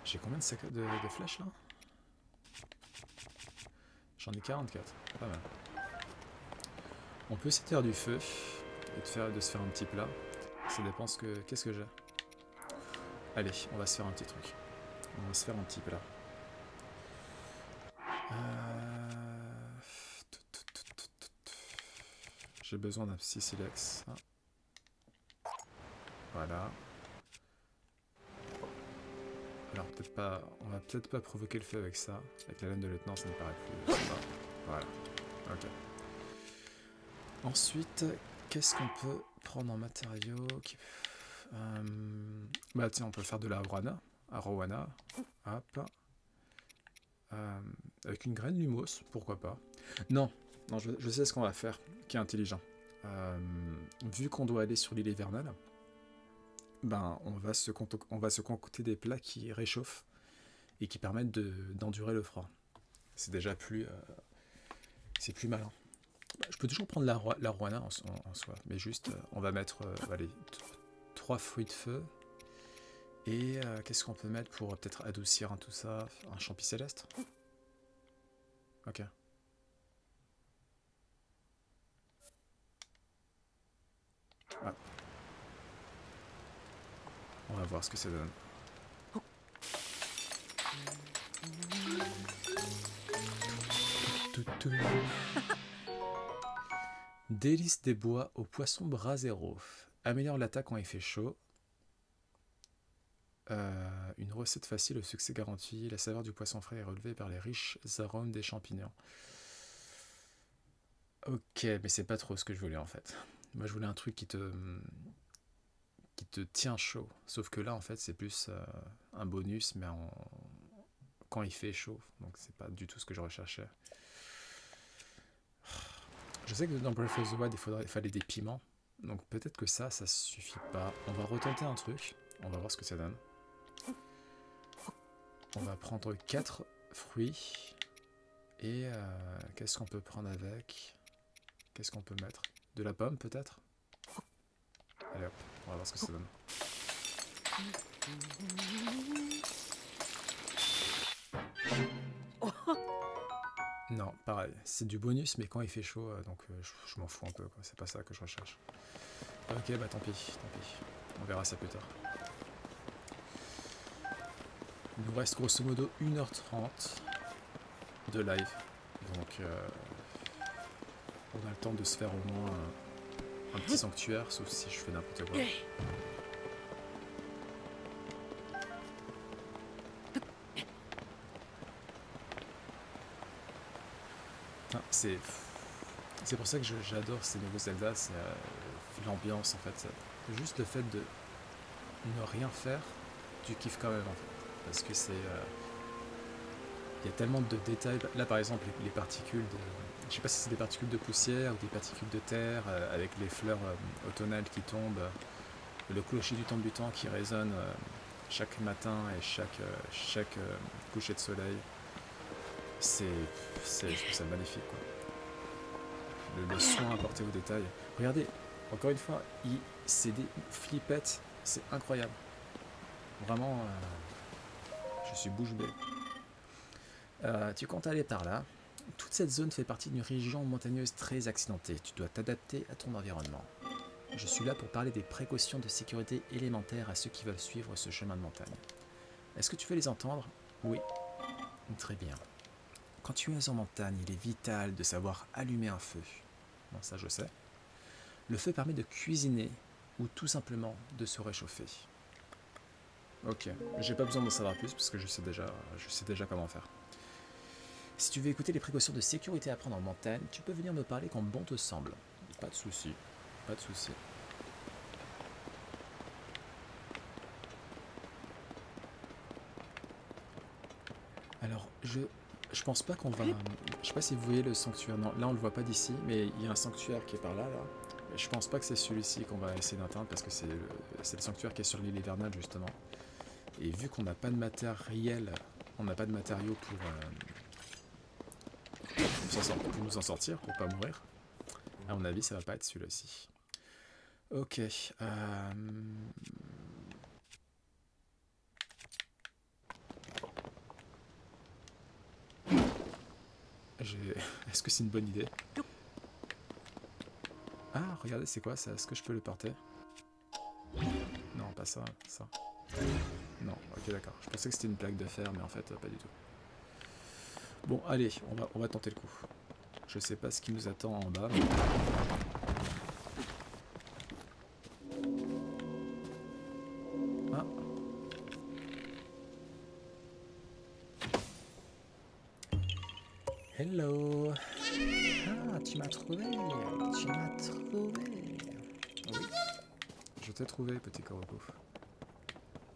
S1: J'ai combien de sacs de flèches là? J'en ai 44, pas mal. On peut essayer de faire du feu et de se faire un petit plat. Ça dépend qu'est-ce que j'ai. Allez, on va se faire un petit truc. On va se faire un petit plat. J'ai besoin d'un petit silex. Voilà. Alors peut-être pas, on va peut-être pas provoquer le feu avec ça. Avec la laine de lieutenant, ça me paraît plus sympa. Voilà. Ok. Ensuite, qu'est-ce qu'on peut prendre en matériaux bah tiens, on peut faire de la arowana. Hop. Avec une graine lumos, pourquoi pas. Non, je sais ce qu'on va faire, qui est intelligent. Vu qu'on doit aller sur l'île hivernale, ben on va se concocter des plats qui réchauffent et qui permettent d'endurer le froid. C'est déjà c'est plus malin. Je peux toujours prendre l'arowana en soi, mais juste on va mettre allez, 3 fruits de feu. Et qu'est-ce qu'on peut mettre pour peut-être adoucir tout ça? Un champi céleste? Ok. Ah. On va voir ce que ça donne. Délice des bois au poisson brasero. Améliore l'attaque quand il fait chaud. Une recette facile au succès garanti. La saveur du poisson frais est relevée par les riches arômes des champignons. Ok, mais c'est pas trop ce que je voulais en fait. Moi je voulais un truc qui te tient chaud. Sauf que là en fait c'est plus un bonus mais quand il fait chaud. Donc c'est pas du tout ce que je recherchais. Je sais que dans Breath of the Wild il fallait des piments. Donc peut-être que ça suffit pas. On va retenter un truc. On va voir ce que ça donne. On va prendre 4 fruits. Et qu'est-ce qu'on peut prendre avec? Qu'est-ce qu'on peut mettre? De la pomme peut-être? Allez hop, on va voir ce que ça donne. Non, pareil, c'est du bonus, mais quand il fait chaud, donc je m'en fous un peu, c'est pas ça que je recherche. Ok, bah tant pis, on verra ça plus tard. Il nous reste grosso modo 1h30 de live, donc on a le temps de se faire au moins un petit sanctuaire, sauf si je fais n'importe quoi. C'est pour ça que j'adore ces nouveaux Zelda, c'est l'ambiance en fait. Juste le fait de ne rien faire, tu kiffes quand même en fait. Parce que c'est... il y a tellement de détails. Là par exemple, les particules de... Je sais pas si c'est des particules de poussière ou des particules de terre, avec les fleurs automnales qui tombent, le clocher du temple du temps qui résonne chaque matin et chaque coucher de soleil. Je trouve ça magnifique quoi. le soin apporté aux détails. Regardez, encore une fois, c'est des flippettes, c'est incroyable. Vraiment, je suis bouche bée. Tu comptes aller par là. Toute cette zone fait partie d'une région montagneuse très accidentée. Tu dois t'adapter à ton environnement. Je suis là pour parler des précautions de sécurité élémentaires à ceux qui veulent suivre ce chemin de montagne. Est-ce que tu veux les entendre? Oui. Très bien. Quand tu es en montagne, il est vital de savoir allumer un feu. Bon, ça je sais. Le feu permet de cuisiner ou tout simplement de se réchauffer. Ok, j'ai pas besoin d'en savoir plus parce que je sais déjà comment faire. Si tu veux écouter les précautions de sécurité à prendre en montagne, tu peux venir me parler quand bon te semble. Pas de souci, pas de souci. Alors, je pense pas qu'on va... Je sais pas si vous voyez le sanctuaire. Non, là on le voit pas d'ici, mais il y a un sanctuaire qui est par là, là. Je pense pas que c'est celui-ci qu'on va essayer d'atteindre parce que c'est le sanctuaire qui est sur l'île hivernale justement. Et vu qu'on n'a pas de matériel, on n'a pas de matériaux pour nous en sortir, pour pas mourir, à mon avis ça va pas être celui-ci. Ok. Est-ce que c'est une bonne idée? Ah, regardez, c'est quoi ça? Est-ce que je peux le porter? Non, pas ça, ça. Non, ok, d'accord. Je pensais que c'était une plaque de fer, mais en fait, pas du tout. Bon, allez, on va tenter le coup. Je sais pas ce qui nous attend en bas. Mais... Ah. Hello. Ah, tu m'as trouvé. Tu m'as trouvé. Oui. Je t'ai trouvé, petit Koroko.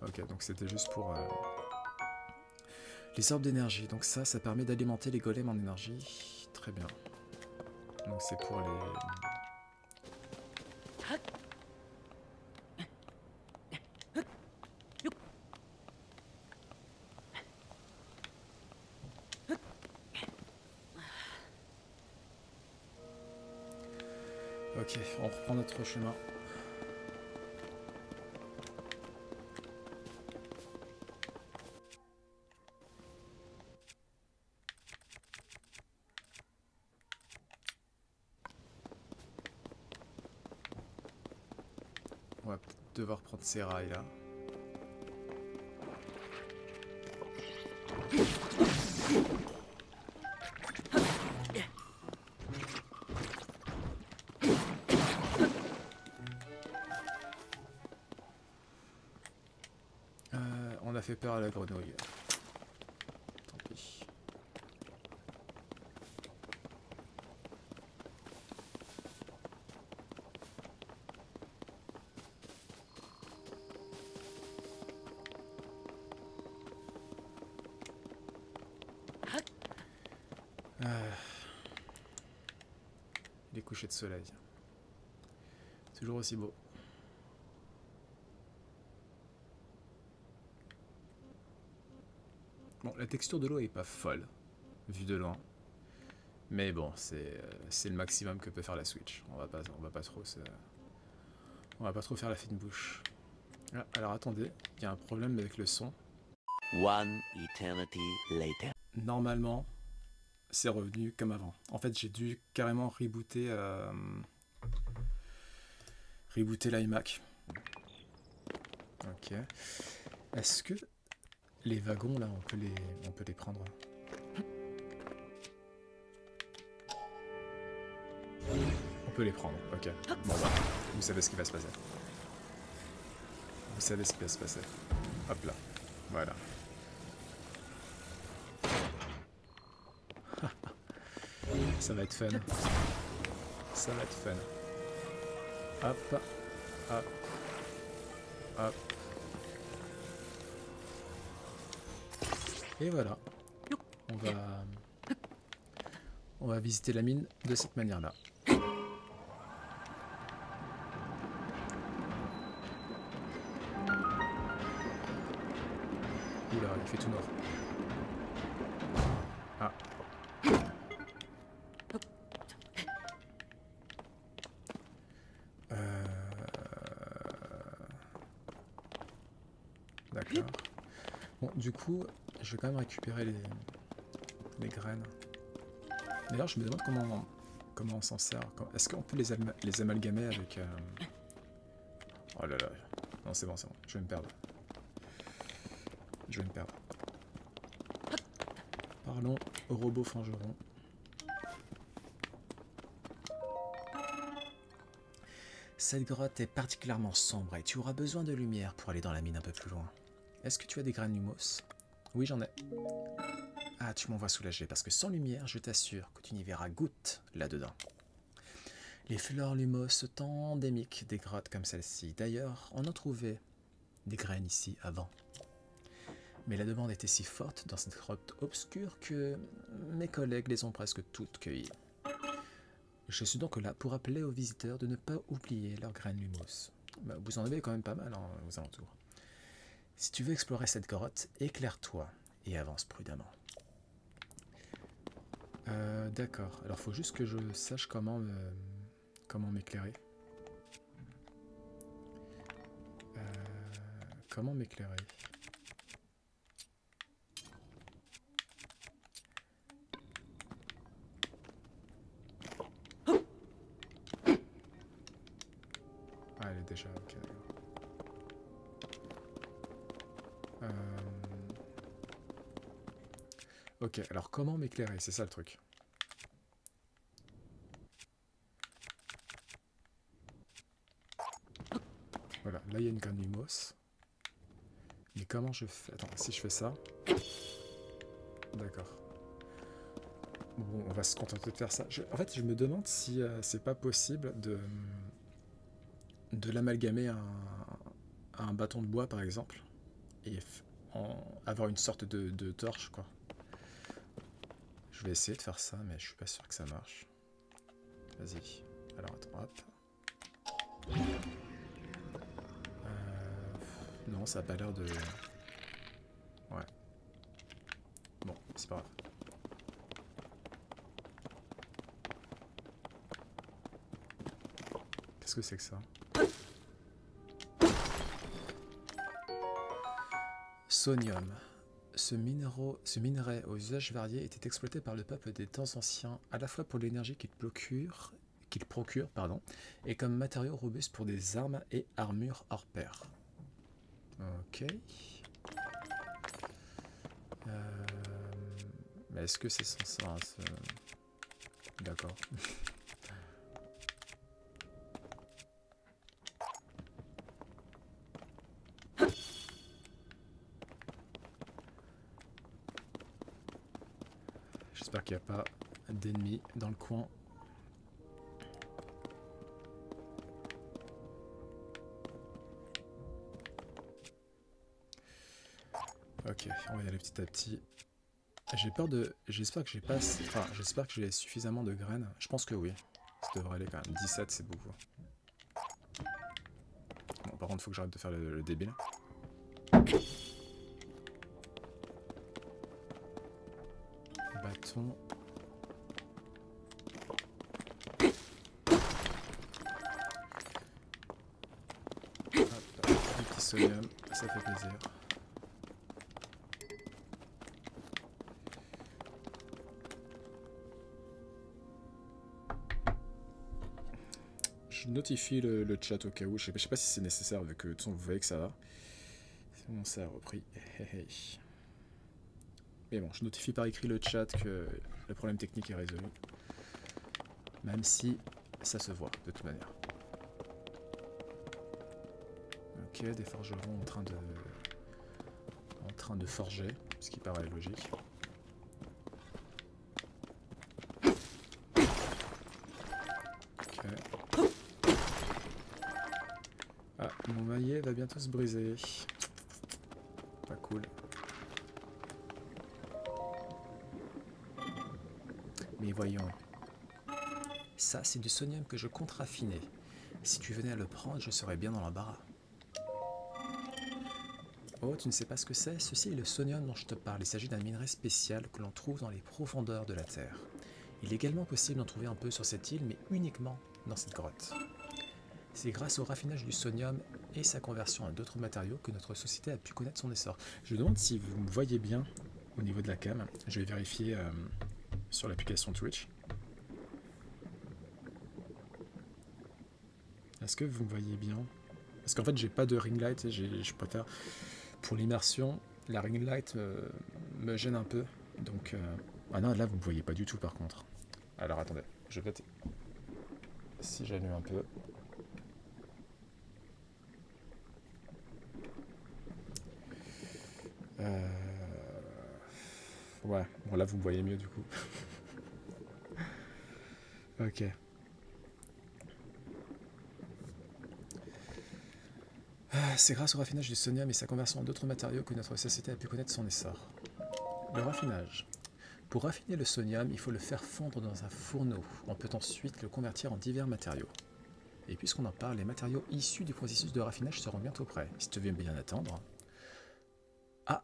S1: Ok, donc c'était juste pour... Les orbes d'énergie. Donc ça permet d'alimenter les golems en énergie. Très bien. Donc c'est pour les... Ok, on reprend notre chemin. On va peut-être devoir prendre ces rails là. On a fait peur à la grenouille. Tant pis. Les couchers de soleil. Toujours aussi beau. Bon, la texture de l'eau est pas folle, vue de loin. Mais bon, c'est le maximum que peut faire la Switch. On va pas trop faire la fine bouche. Ah, alors attendez, il y a un problème avec le son.
S2: One eternity later.
S1: Normalement, c'est revenu comme avant. En fait, j'ai dû carrément rebooter l'iMac. Ok. Est-ce que les wagons là, on peut les prendre? On peut les prendre, ok. Bon bah, vous savez ce qui va se passer. Vous savez ce qui va se passer. Hop là, voilà. Ça va être fun. Ça va être fun. Hop, hop, hop. Et voilà. On va visiter la mine de cette manière-là. Oula, il fait tout noir. Ah. D'accord. Bon, du coup, je vais quand même récupérer les graines. D'ailleurs, je me demande comment on s'en sert. Est-ce qu'on peut les amalgamer avec... Oh là là. Non, c'est bon, c'est bon. Je vais me perdre. Je vais me perdre. Parlons au robot forgeron. Cette grotte est particulièrement sombre et tu auras besoin de lumière pour aller dans la mine un peu plus loin. Est-ce que tu as des graines lumos? Oui, j'en ai. Ah, tu m'envoies soulagé parce que sans lumière, je t'assure que tu n'y verras goutte là-dedans. Les fleurs lumos sont endémiques des grottes comme celle-ci. D'ailleurs, on en trouvait des graines ici avant. Mais la demande était si forte dans cette grotte obscure que mes collègues les ont presque toutes cueillies. Je suis donc là pour appeler aux visiteurs de ne pas oublier leurs graines lumos. Bah, vous en avez quand même pas mal aux alentours. Si tu veux explorer cette grotte, éclaire-toi et avance prudemment. D'accord, alors il faut juste que je sache comment m'éclairer. Comment m'éclairer? Ah, elle est déjà ok. Ok, alors comment m'éclairer? C'est ça le truc. Voilà, là il y a une graine lumos. Mais comment je fais? Attends, si je fais ça... D'accord. Bon, on va se contenter de faire ça. En fait, je me demande si c'est pas possible de l'amalgamer à un bâton de bois, par exemple, et avoir une sorte de torche, quoi. Je vais essayer de faire ça, mais je suis pas sûr que ça marche. Vas-y. Alors, attends, hop. Non, ça a pas l'air de... Ouais. Bon, c'est pas grave. Qu'est-ce que c'est que ça? Sonium. Ce minerai aux usages variés était exploité par le peuple des temps anciens, à la fois pour l'énergie qu'il procure, et comme matériau robuste pour des armes et armures hors pair. Ok. Mais est-ce que c'est sans ça? D'accord. J'espère qu'il n'y a pas d'ennemis dans le coin. Ok, on va y aller petit à petit. J'ai peur de... J'espère que j'ai pas... Enfin, j'espère que j'ai suffisamment de graines. Je pense que oui. Ça devrait aller quand même. 17, c'est beaucoup. Bon, par contre, il faut que j'arrête de faire le débile. Bâton. Hop, un petit sodium, ça fait plaisir. Je notifie le chat au cas où. Je sais pas si c'est nécessaire vu que de toute façon vous voyez que ça va. C'est bon, ça a repris. Mais bon, je notifie par écrit le chat que le problème technique est résolu. Même si ça se voit de toute manière. Ok, des forgerons en train de forger, ce qui paraît logique. Ok. Ah, mon maillet va bientôt se briser. Pas cool. Mais voyons. Ça, c'est du sonium que je compte raffiner. Si tu venais à le prendre, je serais bien dans l'embarras. Oh, tu ne sais pas ce que c'est? Ceci est le sonium dont je te parle. Il s'agit d'un minerai spécial que l'on trouve dans les profondeurs de la Terre. Il est également possible d'en trouver un peu sur cette île, mais uniquement dans cette grotte. C'est grâce au raffinage du sonium et sa conversion à d'autres matériaux que notre société a pu connaître son essor. Je me demande si vous me voyez bien au niveau de la cam. Je vais vérifier sur l'application Twitch. Est-ce que vous me voyez bien? Parce qu'en fait, j'ai pas de ring light et je préfère, pour l'immersion, la ring light me gêne un peu. Donc, ah non, là, vous me voyez pas du tout par contre. Alors, attendez, je vais peut-être... Si j'allume un peu... Ouais, bon là, vous me voyez mieux du coup. Ok. C'est grâce au raffinage du sonium et sa conversion en d'autres matériaux que notre société a pu connaître son essor. Le raffinage. Pour raffiner le sonium, il faut le faire fondre dans un fourneau. On peut ensuite le convertir en divers matériaux. Et puisqu'on en parle, les matériaux issus du processus de raffinage seront bientôt prêts. Si tu veux bien attendre. Ah!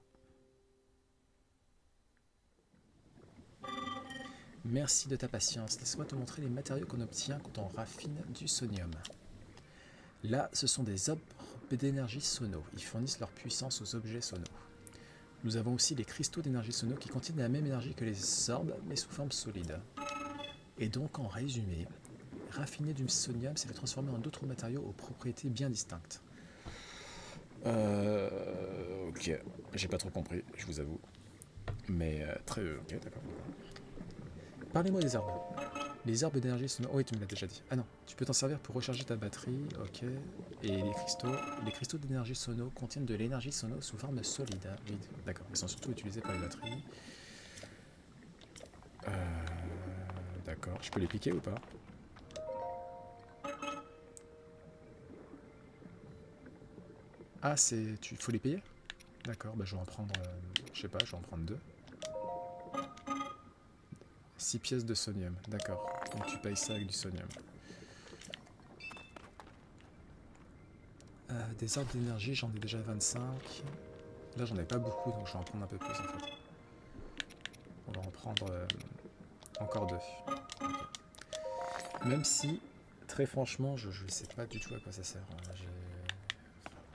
S1: Merci de ta patience. Laisse-moi te montrer les matériaux qu'on obtient quand on raffine du sonium. Là, ce sont des orbes d'énergie sono. Ils fournissent leur puissance aux objets sono. Nous avons aussi les cristaux d'énergie sono qui contiennent la même énergie que les orbes, mais sous forme solide. Et donc, en résumé, raffiner du sonium, c'est le transformer en d'autres matériaux aux propriétés bien distinctes. Ok, j'ai pas trop compris, je vous avoue. Mais très... ok, d'accord. Parlez-moi des herbes. Les herbes d'énergie sono... Oh oui, tu me l'as déjà dit. Ah non, tu peux t'en servir pour recharger ta batterie, ok. Et les cristaux d'énergie sono contiennent de l'énergie sono sous forme solide. Oui, d'accord, ils sont surtout utilisés par les batteries. D'accord, je peux les piquer ou pas? Ah, c'est... faut les payer? D'accord, bah je vais en prendre... je sais pas, je vais en prendre 2. 6 pièces de sonium, d'accord. Donc tu payes ça avec du sonium. Des arbres d'énergie, j'en ai déjà 25. Là, j'en ai pas beaucoup, donc je vais en prendre un peu plus en fait. On va en prendre encore 2. Okay. Même si, très franchement, je sais pas du tout à quoi ça sert.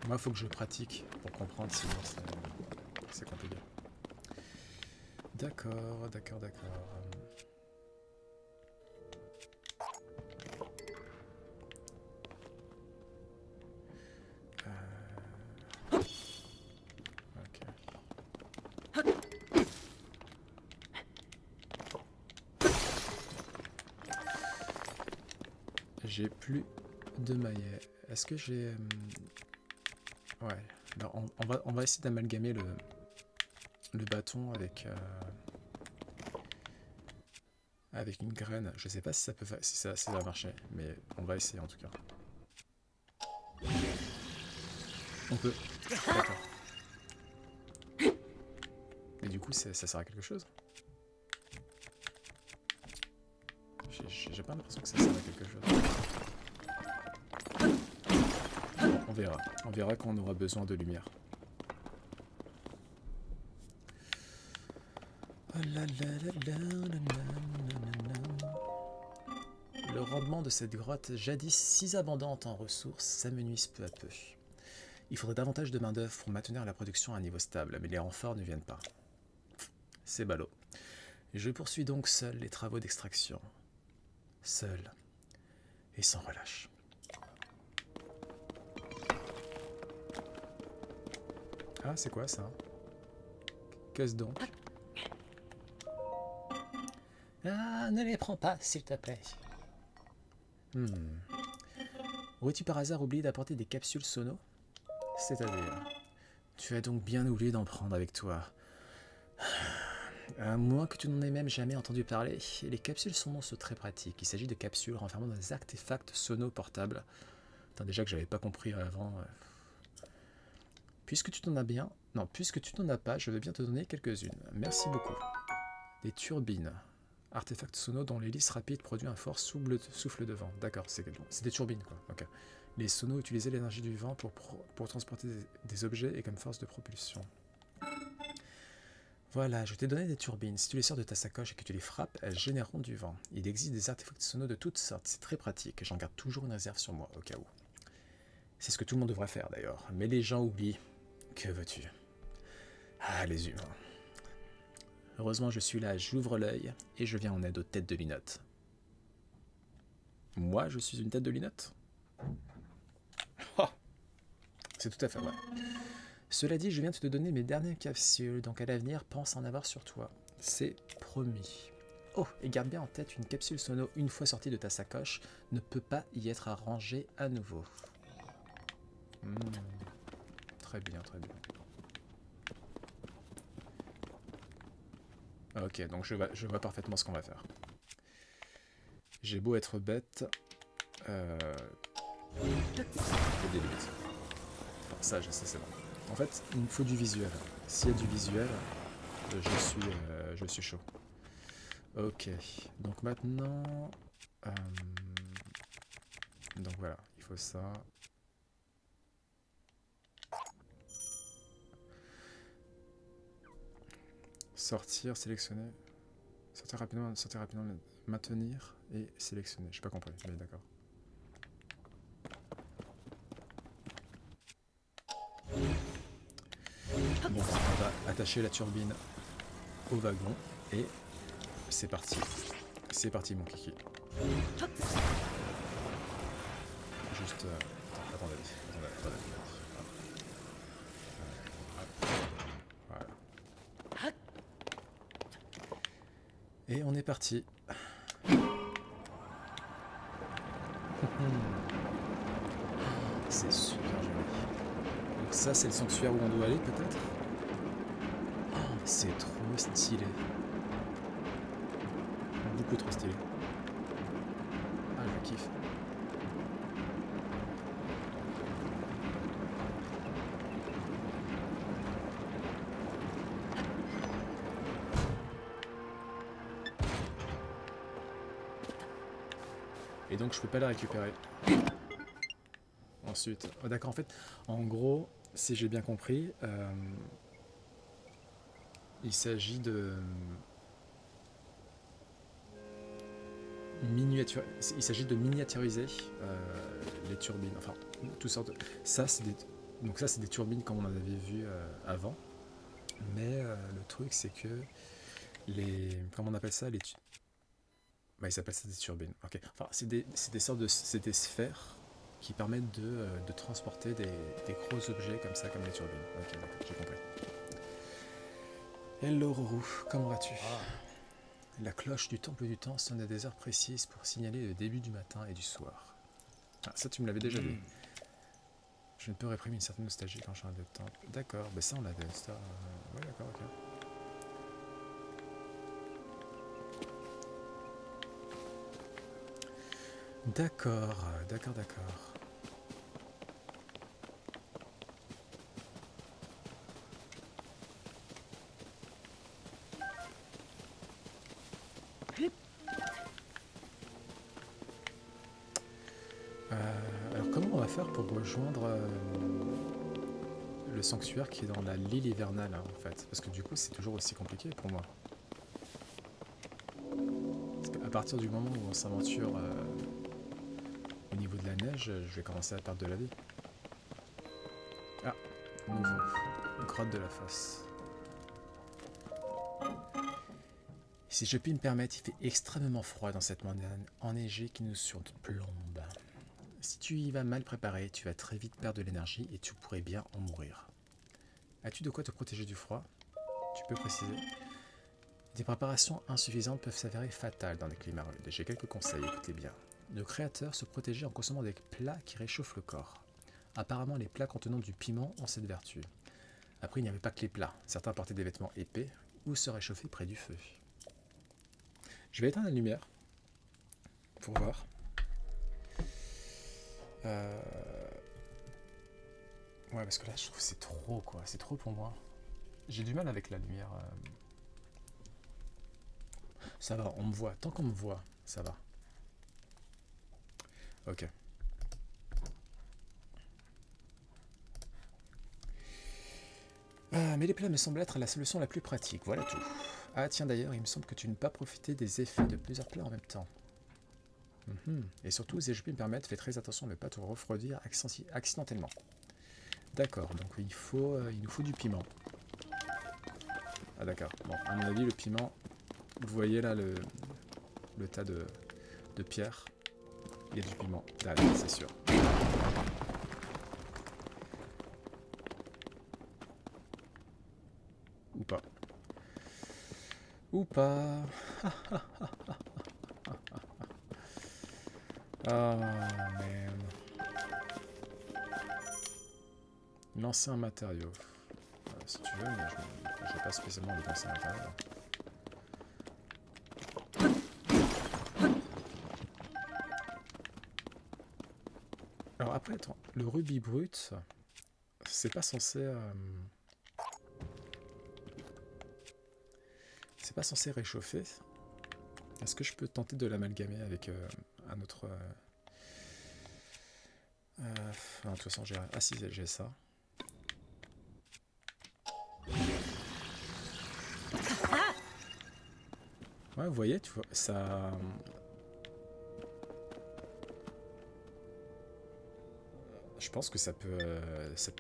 S1: Moi, il faut que je pratique pour comprendre, sinon c'est compliqué. D'accord, d'accord, d'accord. J'ai plus de maillet. Est-ce que j'ai... Ouais. Alors on va essayer d'amalgamer le bâton avec une graine. Je sais pas si ça peut si ça va marcher, mais on va essayer en tout cas. On peut. D'accord. Et du coup, ça sert à quelque chose? J'ai pas l'impression que ça sert à quelque chose. Bon, on verra. On verra quand on aura besoin de lumière. Le rendement de cette grotte, jadis si abondante en ressources, s'amenuise peu à peu. Il faudrait davantage de main-d'œuvre pour maintenir la production à un niveau stable, mais les renforts ne viennent pas. C'est ballot. Je poursuis donc seul les travaux d'extraction. Seul et sans relâche. Ah, c'est quoi ça? Qu'est-ce donc? Ah, ne les prends pas, s'il te plaît. Aurais-tu par hasard oublié d'apporter des capsules sono? C'est-à-dire, tu as donc bien oublié d'en prendre avec toi. À moins que tu n'en aies même jamais entendu parler, les capsules sono sont très pratiques. Il s'agit de capsules renfermant des artefacts sono portables. Attends, déjà que j'avais pas compris avant. Puisque tu t'en as bien... Non, puisque tu n'en as pas, je vais bien te donner quelques-unes. Merci beaucoup. Des turbines. Artefacts sono dont l'hélice rapide produit un fort souffle de vent. D'accord, c'est des turbines quoi. Ok. Les sonos utilisaient l'énergie du vent pour transporter des objets et comme force de propulsion. Voilà, je t'ai donné des turbines. Si tu les sors de ta sacoche et que tu les frappes, elles généreront du vent. Il existe des artefacts sonos de toutes sortes, c'est très pratique. J'en garde toujours une réserve sur moi, au cas où. C'est ce que tout le monde devrait faire d'ailleurs. Mais les gens oublient. Que veux-tu? Ah, les humains. Heureusement, je suis là, j'ouvre l'œil et je viens en aide aux têtes de linotte. Moi, je suis une tête de linotte? Oh, c'est tout à fait vrai. Cela dit, je viens de te donner mes dernières capsules, donc à l'avenir, pense en avoir sur toi. C'est promis. Oh, et garde bien en tête, une capsule sono, une fois sortie de ta sacoche, ne peut pas y être arrangée à nouveau. Très bien, très bien. Ok, donc je vois parfaitement ce qu'on va faire. J'ai beau être bête, il y a des limites. Enfin, ça, je sais, c'est bon. En fait, il me faut du visuel. S'il y a du visuel, je suis chaud. Ok, donc maintenant... donc voilà, il faut ça. Sortir, sélectionner. Sortir rapidement, maintenir et sélectionner. J'ai pas compris, mais d'accord. Bon, on va attacher la turbine au wagon et c'est parti. C'est parti mon kiki. Juste... attendez. Voilà. Et on est parti. C'est super joli. Donc ça c'est le sanctuaire où on doit aller peut-être? Oh, c'est trop stylé. Beaucoup trop stylé. Ah, je kiffe. Et donc je peux pas la récupérer. Ensuite, oh, d'accord, en fait, en gros, si j'ai bien compris, il s'agit de miniaturiser les turbines. Enfin, toutes sortes. Ça, c'est des turbines comme on en avait vu avant. Mais le truc, c'est que comment on appelle ça, bah, ils appellent ça des turbines. Ok. Enfin, c'est des des sphères qui permettent de transporter des gros objets comme ça, comme les turbines. Ok, d'accord, j'ai compris. Hello Rorou, comment vas-tu? La cloche du temple du temps sonne à des heures précises pour signaler le début du matin et du soir. Ah, ça tu me l'avais déjà dit. Je ne peux réprimer une certaine nostalgie quand je suis un de temple. D'accord, bah ça on l'avait, ça. Ouais, d'accord, ok. D'accord. Alors comment on va faire pour rejoindre le sanctuaire qui est dans l'île hivernale hein, en fait? Parce que du coup c'est toujours aussi compliqué pour moi. Parce qu'à partir du moment où on s'aventure au niveau de la neige, je vais commencer à perdre de la vie. Ah, nouveau. Grotte de la fosse. Si je puis me permettre, il fait extrêmement froid dans cette montagne enneigée qui nous surplombe. Si tu y vas mal préparé, tu vas très vite perdre de l'énergie et tu pourrais bien en mourir. As-tu de quoi te protéger du froid? Tu peux préciser. Des préparations insuffisantes peuvent s'avérer fatales dans les climats rudes. J'ai quelques conseils, écoutez bien. Nos créateurs se protégeaient en consommant des plats qui réchauffent le corps. Apparemment, les plats contenant du piment ont cette vertu. Après, il n'y avait pas que les plats. Certains portaient des vêtements épais ou se réchauffaient près du feu. Je vais éteindre la lumière pour voir. Ouais, parce que là, je trouve que c'est trop, quoi. C'est trop pour moi. J'ai du mal avec la lumière. Ça va, on me voit. Tant qu'on me voit, ça va. Ok. Mais les plats me semblent être la solution la plus pratique. Voilà tout. Ah, tiens, d'ailleurs, il me semble que tu ne peux pas profiter des effets de plusieurs plats en même temps. Et surtout, ces jeux me permettent, fais très attention de ne pas te refroidir accidentellement. D'accord, donc il nous faut du piment. Ah d'accord, bon, à mon avis, le piment, vous voyez là le tas de pierres, il y a du piment, là, c'est sûr. Ou pas. Ou pas. Ah, man. Lancer un matériau. Si tu veux, mais je n'ai pas spécialement envie de lancer un matériau. Alors après, attends, le rubis brut, c'est pas censé... c'est pas censé réchauffer. Est-ce que je peux tenter de l'amalgamer avec un autre... non, de toute façon, j'ai... Ah si, j'ai ça. Ouais, vous voyez, tu vois, ça... Je pense que ça peut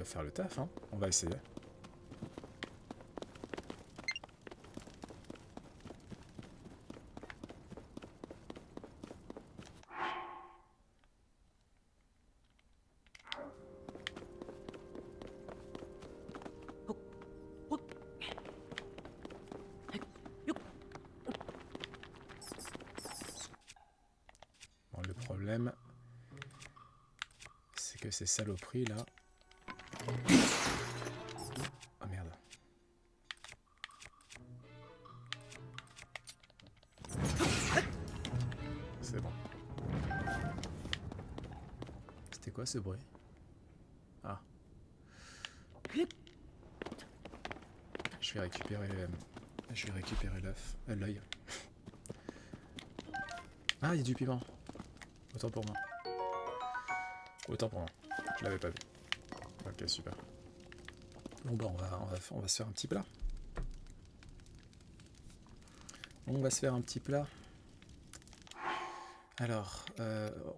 S1: faire le taf, hein. On va essayer. Bon, le problème, c'est que ces saloperies là... Ah merde. C'est bon. C'était quoi ce bruit? Ah. Je vais récupérer l'œuf, l'œil. Ah, il y a du piment. Autant pour moi. Autant pour moi. Je l'avais pas vu. Ok, super. Bon bah on va se faire un petit plat. On va se faire un petit plat. Alors,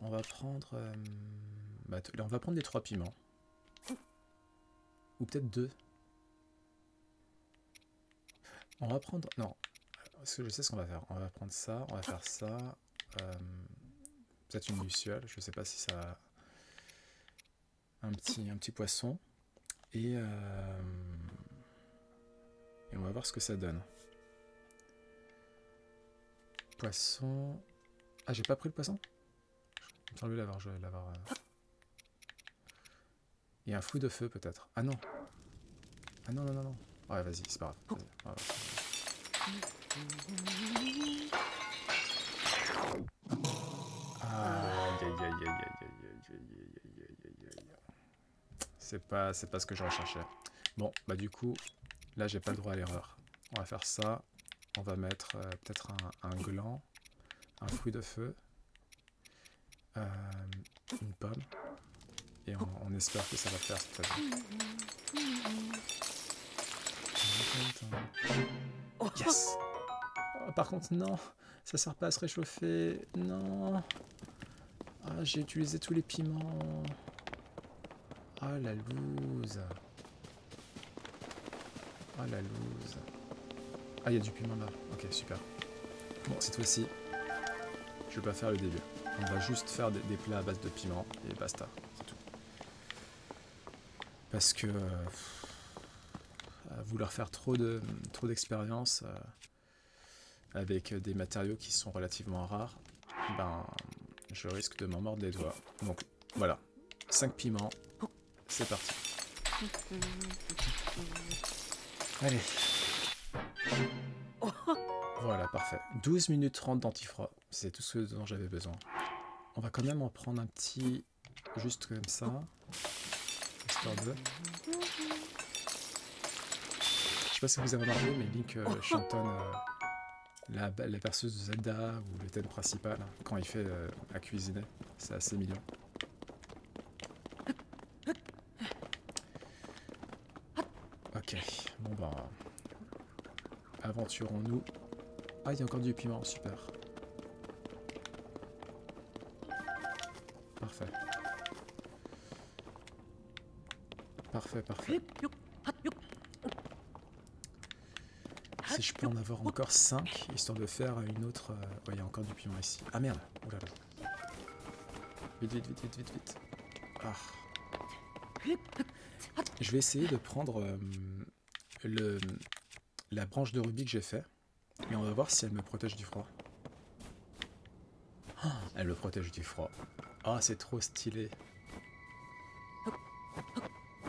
S1: on va prendre... là, on va prendre les 3 piments. Ou peut-être 2. On va prendre... Non. Parce que je sais ce qu'on va faire. On va prendre ça, on va faire ça. Peut-être une luciole. Je sais pas si ça... Un petit poisson. Et on va voir ce que ça donne. Poisson... Ah, j'ai pas pris le poisson? Il me semblait l'avoir. Je vais l'avoir... Il y a un fruit de feu, peut-être. Ah non. Ah non, non, non, non. Ouais, vas-y, c'est pas grave. Ouais, c'est pas ce que je recherchais. Bon, bah du coup, là j'ai pas le droit à l'erreur. On va faire ça. On va mettre peut-être un gland, un fruit de feu, une pomme, et on espère que ça va faire cette fois. Yes! Oh, par contre, non, ça sert pas à se réchauffer. Non. Ah, j'ai utilisé tous les piments. Ah, la loose. Ah, la loose. Ah, il y a du piment là. Ok, super. Bon, cette fois-ci, je vais pas faire le début. On va juste faire des plats à base de piment et basta. C'est tout. Parce que vouloir faire trop d'expérience avec des matériaux qui sont relativement rares, ben je risque de m'en mordre les doigts. Donc voilà, 5 piments, c'est parti. Allez. Voilà, parfait. 12 minutes 30 d'antifroid, c'est tout ce dont j'avais besoin. On va quand même en prendre un petit, juste comme ça, histoire de... Je sais pas si vous avez remarqué, mais Link chantonne la perceuse de Zelda ou le thème principal quand il fait à cuisiner. C'est assez mignon. Ok, bon bah... aventurons-nous. Ah, il y a encore du piment, super. Parfait. Parfait, parfait. Si je peux en avoir encore 5, histoire de faire une autre... Ouais, il y a encore du piment ici. Ah merde. Oulala. Vite, vite, vite, vite, vite, vite. Ah. Je vais essayer de prendre la branche de rubis que j'ai fait. Et on va voir si elle me protège du froid. Oh, elle me protège du froid. Ah, c'est trop stylé.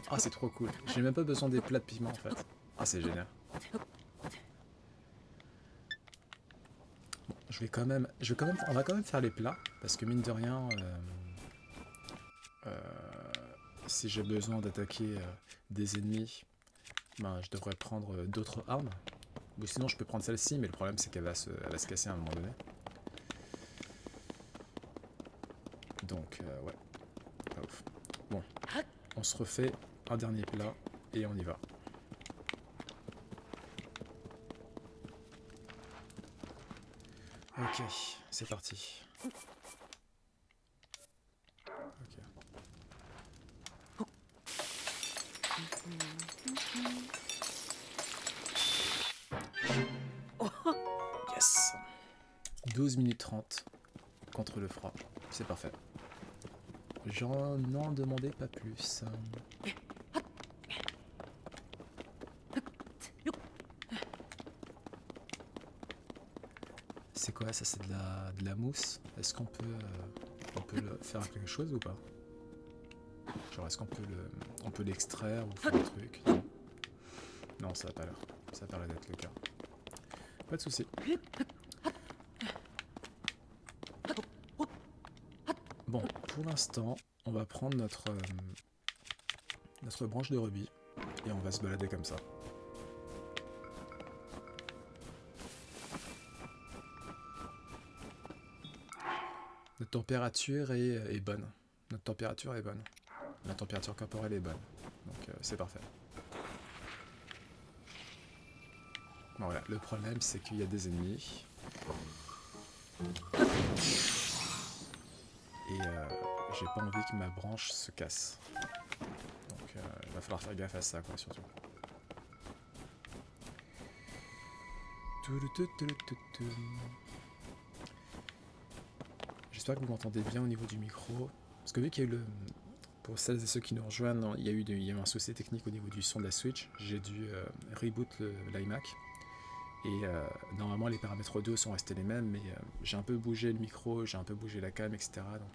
S1: Ah, c'est trop cool. J'ai même pas besoin des plats de piment en fait. Ah, c'est génial. Bon, on va quand même faire les plats parce que mine de rien, si j'ai besoin d'attaquer des ennemis, ben, je devrais prendre d'autres armes. Ou sinon, je peux prendre celle-ci, mais le problème c'est qu'elle va se casser à un moment donné. Donc, ouais, pas ouf. Bon, on se refait un dernier plat et on y va. Ok, c'est parti. Ok. Yes. 12 minutes 30 contre le froid. C'est parfait. J'en demandais pas plus. C'est quoi ça? C'est de la mousse? Est-ce qu'on peut, le faire quelque chose ou pas? Genre est-ce qu'on peut l'extraire ou faire un truc? Non, non, ça a pas l'air. Ça a pas l'air d'être le cas. Pas de souci. Bon, pour l'instant, on va prendre notre branche de rubis et on va se balader comme ça. Notre température est bonne. Notre température est bonne. La température corporelle est bonne. Donc c'est parfait. Bon, voilà, le problème c'est qu'il y a des ennemis. Et j'ai pas envie que ma branche se casse. Donc il va falloir faire gaffe à ça quoi surtout. J'espère que vous m'entendez bien au niveau du micro. Parce que vu qu'il y a eu pour celles et ceux qui nous rejoignent, il y a eu un souci technique au niveau du son de la Switch. J'ai dû reboot l'iMac. Et normalement les paramètres audio sont restés les mêmes, mais j'ai un peu bougé le micro, j'ai un peu bougé la cam, etc. Donc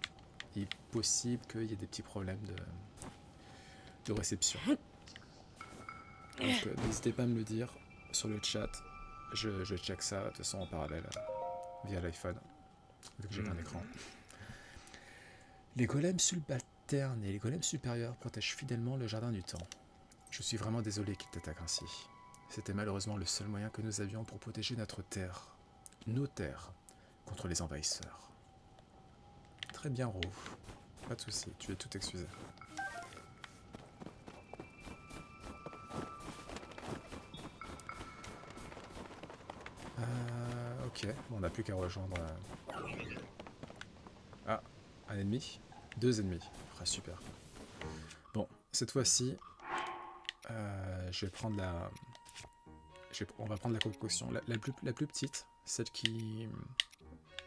S1: il est possible qu'il y ait des petits problèmes de réception. Donc n'hésitez pas à me le dire sur le chat. Je check ça de toute façon en parallèle via l'iPhone, vu que j'ai un écran. Les golems subalternes et les golems supérieurs protègent fidèlement le jardin du temps. Je suis vraiment désolé qu'ils t'attaquent ainsi. C'était malheureusement le seul moyen que nous avions pour protéger notre terre, nos terres, contre les envahisseurs. Très bien, Ro. Pas de souci, tu es tout excusé. Ok, bon, on n'a plus qu'à rejoindre... Ah, un ennemi? 2 ennemis. Ah, super. Bon, cette fois-ci, je vais prendre on va prendre la concoction. La plus petite, celle qui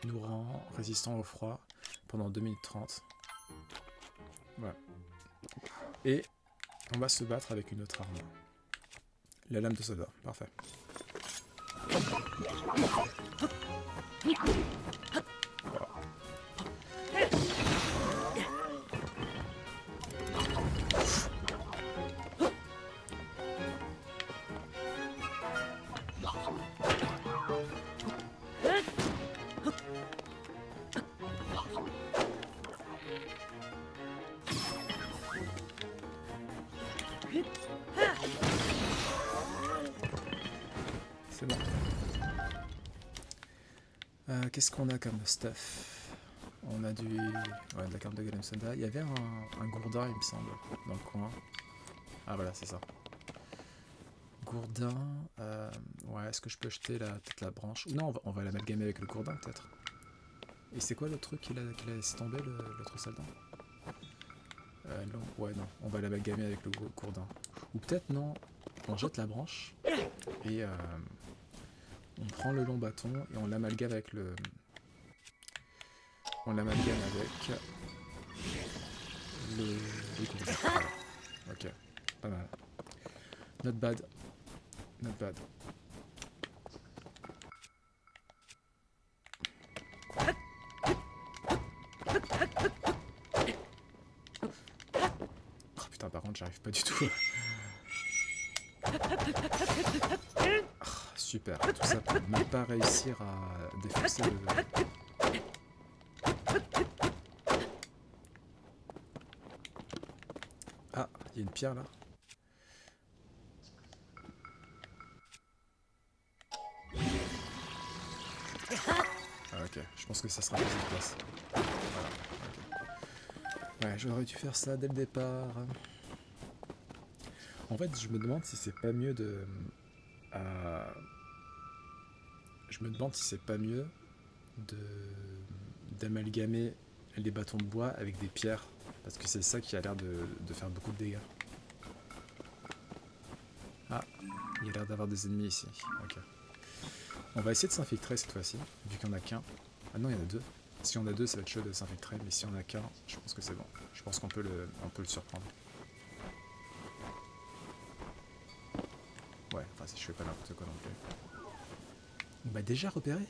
S1: nous rend résistant au froid pendant 2 minutes 30. Voilà. Et on va se battre avec une autre arme. La lame de soda, parfait. Voilà. C'est bon. Qu'est-ce qu'on a comme stuff? On a de la carte de Golem Soda. Il y avait un gourdin, il me semble, dans le coin. Ah voilà, c'est ça. Gourdin. Ouais, est-ce que je peux jeter peut-être la branche? Ou non, on va l'amalgamer avec le gourdin, peut-être. Et c'est quoi le truc qu'il a laissé tomber, l'autre soldat? Non, ouais, non, on va l'amalgamer avec le gros courdin. Ou peut-être, non, on jette la branche et on prend le long bâton et on l'amalgame avec le... On l'amalgame avec le courdin. Voilà. Ok, pas mal. Not bad. Not bad. Oh putain, par contre, j'arrive pas du tout. Ah, super, tout ça pour ne pas réussir à défoncer le... Ah, il y a une pierre là. Ah, ok, je pense que ça sera plus efficace. Voilà, ok. Ouais, j'aurais dû faire ça dès le départ. En fait, je me demande si c'est pas mieux de... Je me demande si c'est pas mieux de d'amalgamer les bâtons de bois avec des pierres. Parce que c'est ça qui a l'air de faire beaucoup de dégâts. Ah, il y a l'air d'avoir des ennemis ici. Ok. On va essayer de s'infiltrer cette fois-ci, vu qu'il n'y en a qu'un. Ah non, il y en a deux. Si on a deux, ça va être chaud de s'infiltrer, mais si on a qu'un, je pense que c'est bon. Je pense qu'on peut le surprendre. Ouais, enfin si je fais pas n'importe quoi non plus. On m'a déjà repéré.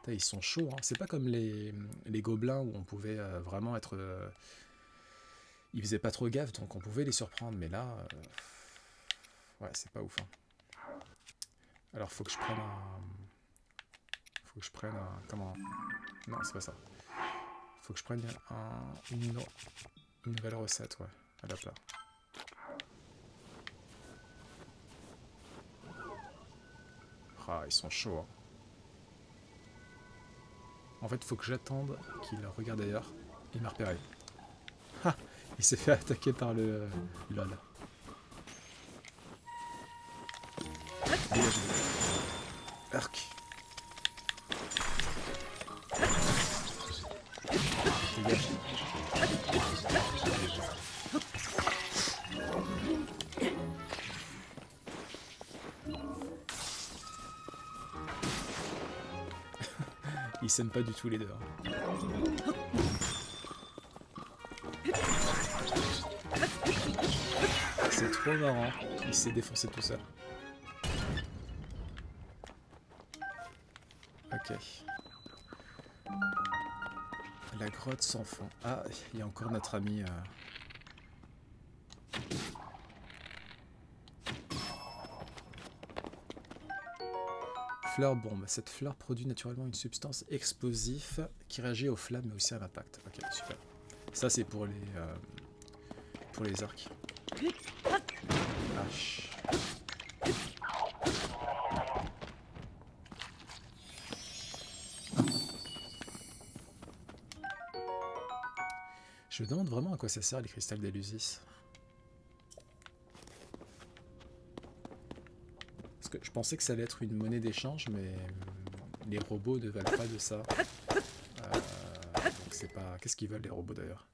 S1: Putain, ils sont chauds, hein. C'est pas comme les gobelins où on pouvait vraiment être... Ils faisaient pas trop gaffe, donc on pouvait les surprendre, mais là... Ouais, c'est pas ouf. Hein. Alors faut que je prenne un... Faut que je prenne un... Comment... Non, c'est pas ça. Faut que je prenne une nouvelle recette, ouais, à la plat. Ah, ils sont chauds. Hein. En fait, faut que j'attende qu'il regarde ailleurs. Il m'a repéré. Ah, il s'est fait attaquer par le LOL. Dégage. Arc. Dégage. Ils s'aiment pas du tout les deux. Hein. C'est trop marrant. Il s'est défoncé tout seul. Ok. La grotte sans fond. Ah, il y a encore notre ami... Fleur bombe. Cette fleur produit naturellement une substance explosive qui réagit aux flammes mais aussi à l'impact. Ok, super. Ça c'est pour les arcs. Hache. Je me demande vraiment à quoi ça sert les cristals d'Elusis. Parce que je pensais que ça allait être une monnaie d'échange, mais les robots ne valent pas de ça. Donc c'est pas... Qu'est-ce qu'ils veulent les robots d'ailleurs?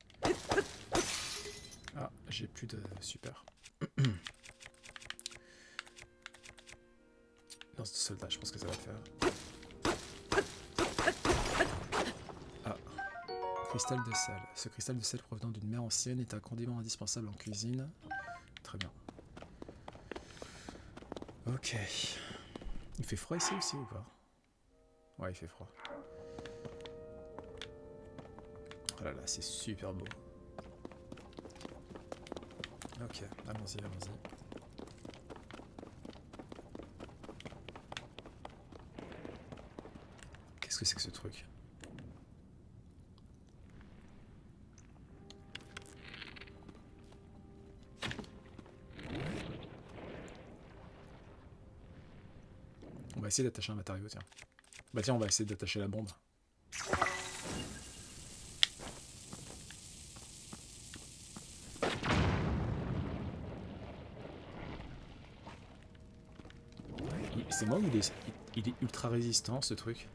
S1: Ah, j'ai plus de... Super. Lance de soldat, je pense que ça va le faire. Ah. Cristal de sel. Ce cristal de sel provenant d'une mer ancienne est un condiment indispensable en cuisine. Très bien. Ok. Il fait froid ici aussi ou pas? Ouais, il fait froid. Oh là là, c'est super beau. Ok, allons-y, allons-y. Qu'est-ce que c'est que ce truc? On va essayer d'attacher un matériau, tiens. Bah tiens, on va essayer d'attacher la bombe. C'est moi ou il est ultra résistant ce truc?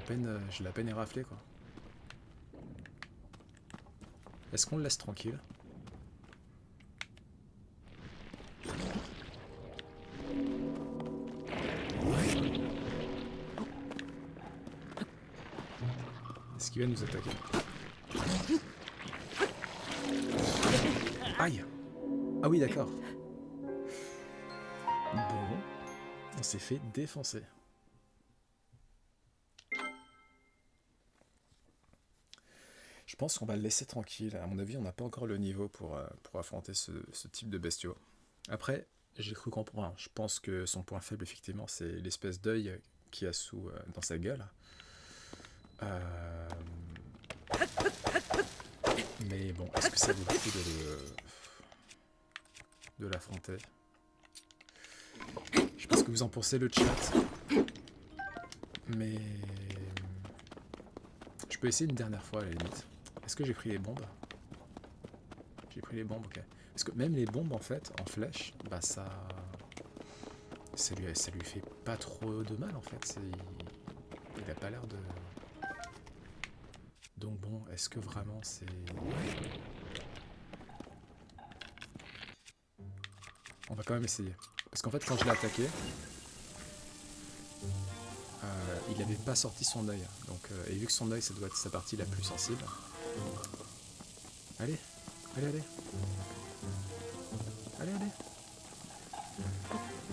S1: j'ai la peine éraflé quoi. Est-ce qu'on le laisse tranquille? Est-ce qu'il va nous attaquer? Aïe! Ah oui, d'accord. Bon, on s'est fait défoncer. Je pense qu'on va le laisser tranquille. À mon avis, on n'a pas encore le niveau pour affronter ce type de bestiaux. Après, j'ai cru comprendre. Je pense que son point faible, effectivement, c'est l'espèce d'œil qu'il y a dans sa gueule. Mais bon, est-ce que ça vaut le coup de l'affronter? Je sais pas ce que vous en pensez, le chat. Mais je peux essayer une dernière fois à la limite. Est-ce que j'ai pris les bombes? J'ai pris les bombes, ok. Parce que même les bombes en fait, en flèche, bah ça lui fait pas trop de mal en fait. Il a pas l'air de... Donc bon, est-ce que vraiment c'est... On va quand même essayer. Parce qu'en fait quand je l'ai attaqué, il n'avait pas sorti son œil. Donc, et vu que son œil ça doit être sa partie la plus sensible. Allez, allez, allez. Allez, allez.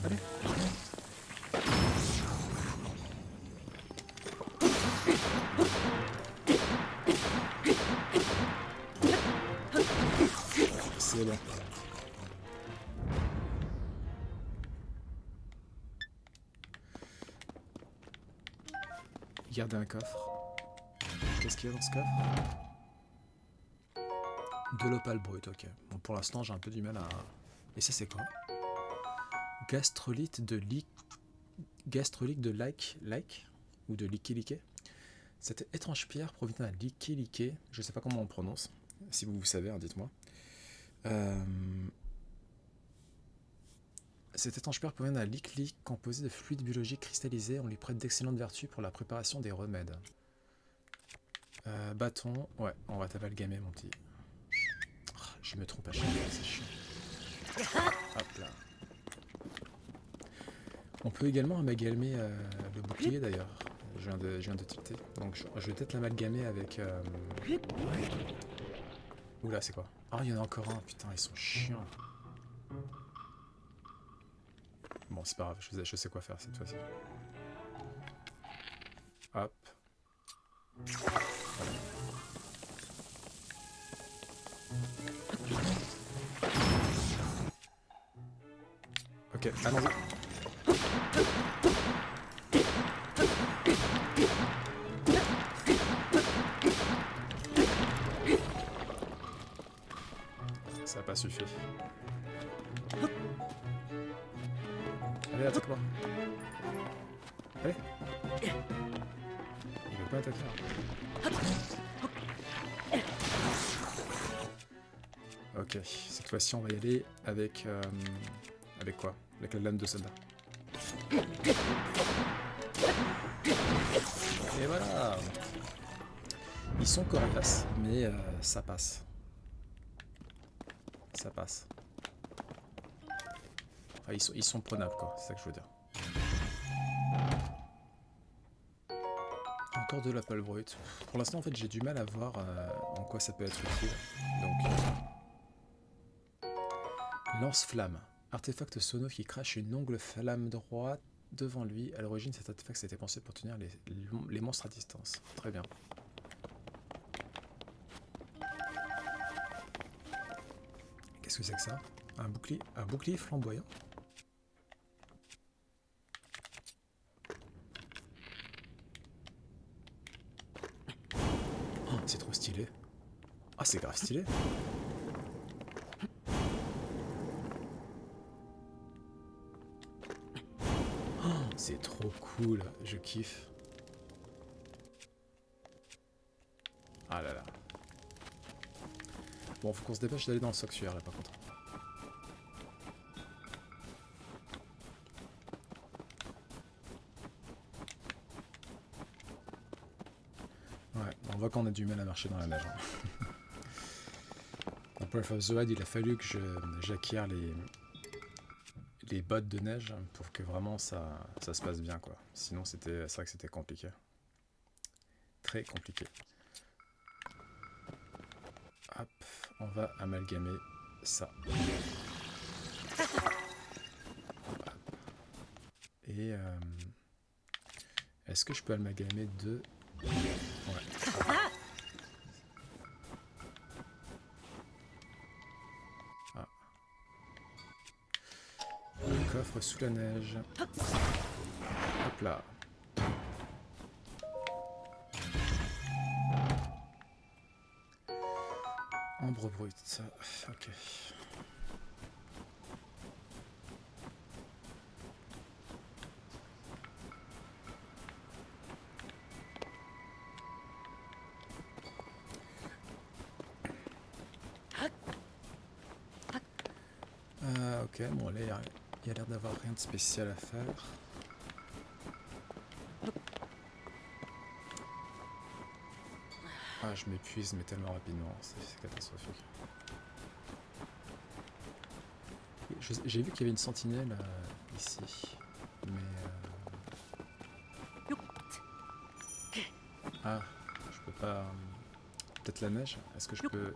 S1: Allez. C'est bon. Garder un coffre. Qu'est-ce qu'il y a dans ce coffre? De l'opale brut, ok. Bon, pour l'instant, j'ai un peu du mal à... Et ça, c'est quoi? Gastrolite de like ou de liké. Cette étrange pierre provient d'un liké. Je sais pas comment on prononce. Si vous savez, hein, dites-moi. Cette étrange pierre provient d'un lick composé de fluide biologique cristallisé. On lui prête d'excellentes vertus pour la préparation des remèdes. Bâton. Ouais, on va t'amalgamer, mon petit. Oh, je me trompe à chaque fois, c'est chiant. Hop là. On peut également amalgamer le bouclier d'ailleurs. Je viens de tilter. Donc je vais peut-être l'amalgamer avec... Oula, c'est quoi? Ah, il y en a encore un. Putain, ils sont chiants. Bon, c'est pas grave, je sais quoi faire cette fois-ci. Hop. Voilà. Ok, allons-y. Ça n'a pas suffi. Allez, attaque-moi. Allez. Il veut pas attaquer. Ok, cette fois-ci on va y aller avec... avec quoi? Avec la lame de soldat. Et voilà. Ils sont coriaces, mais ça passe. Ça passe. Enfin, ils sont prenables, quoi, c'est ça que je veux dire. Encore de l'opale brute. Pour l'instant, en fait, j'ai du mal à voir en quoi ça peut être utile. Donc... Lance-flamme. Artefact sono qui crache une longue flamme droite devant lui. À l'origine, cet artefact était pensé pour tenir les monstres à distance. Très bien. Qu'est-ce que c'est que ça? Un bouclier flamboyant. Oh, c'est trop stylé. Ah, c'est grave stylé. C'est trop cool, je kiffe. Ah là là. Bon, faut qu'on se dépêche d'aller dans le sanctuaire là par contre. voit qu'on a du mal à marcher dans la neige. Hein. Dans Breath of the Wild, il a fallu que j'acquière les bottes de neige pour que vraiment ça se passe bien, quoi. Sinon, c'est vrai que c'était compliqué. Très compliqué. Hop, on va amalgamer ça. Et est-ce que je peux amalgamer deux? Ouais. Ah. Un coffre sous la neige. Hop là. Ambre brute. Ok. Ok, bon là il y a l'air d'avoir rien de spécial à faire. Ah, je m'épuise mais tellement rapidement, c'est catastrophique. J'ai vu qu'il y avait une sentinelle ici, mais... Ah, je peux pas... Peut-être la neige? Est-ce que je peux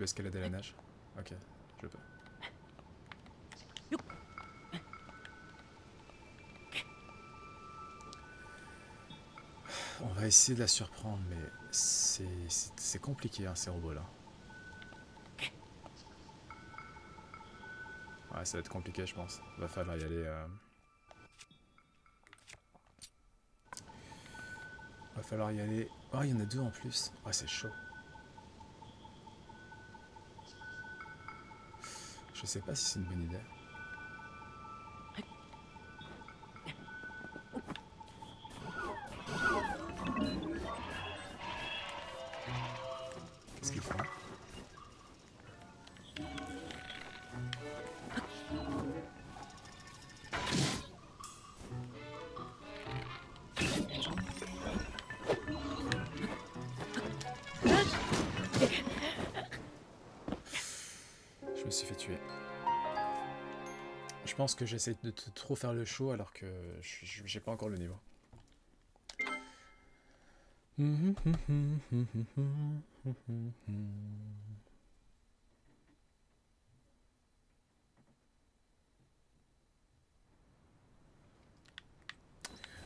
S1: escalader la neige? Ok, je peux. On va essayer de la surprendre, mais c'est compliqué, hein, ces robots-là. Ouais, ça va être compliqué, je pense. Va falloir y aller... Va falloir y aller... Oh, il y en a deux en plus. Ah, c'est chaud. Je sais pas si c'est une bonne idée. Qu'est-ce qu'ils font? Je me suis fait tuer. Je pense que j'essaie de trop faire le show alors que j'ai pas encore le niveau.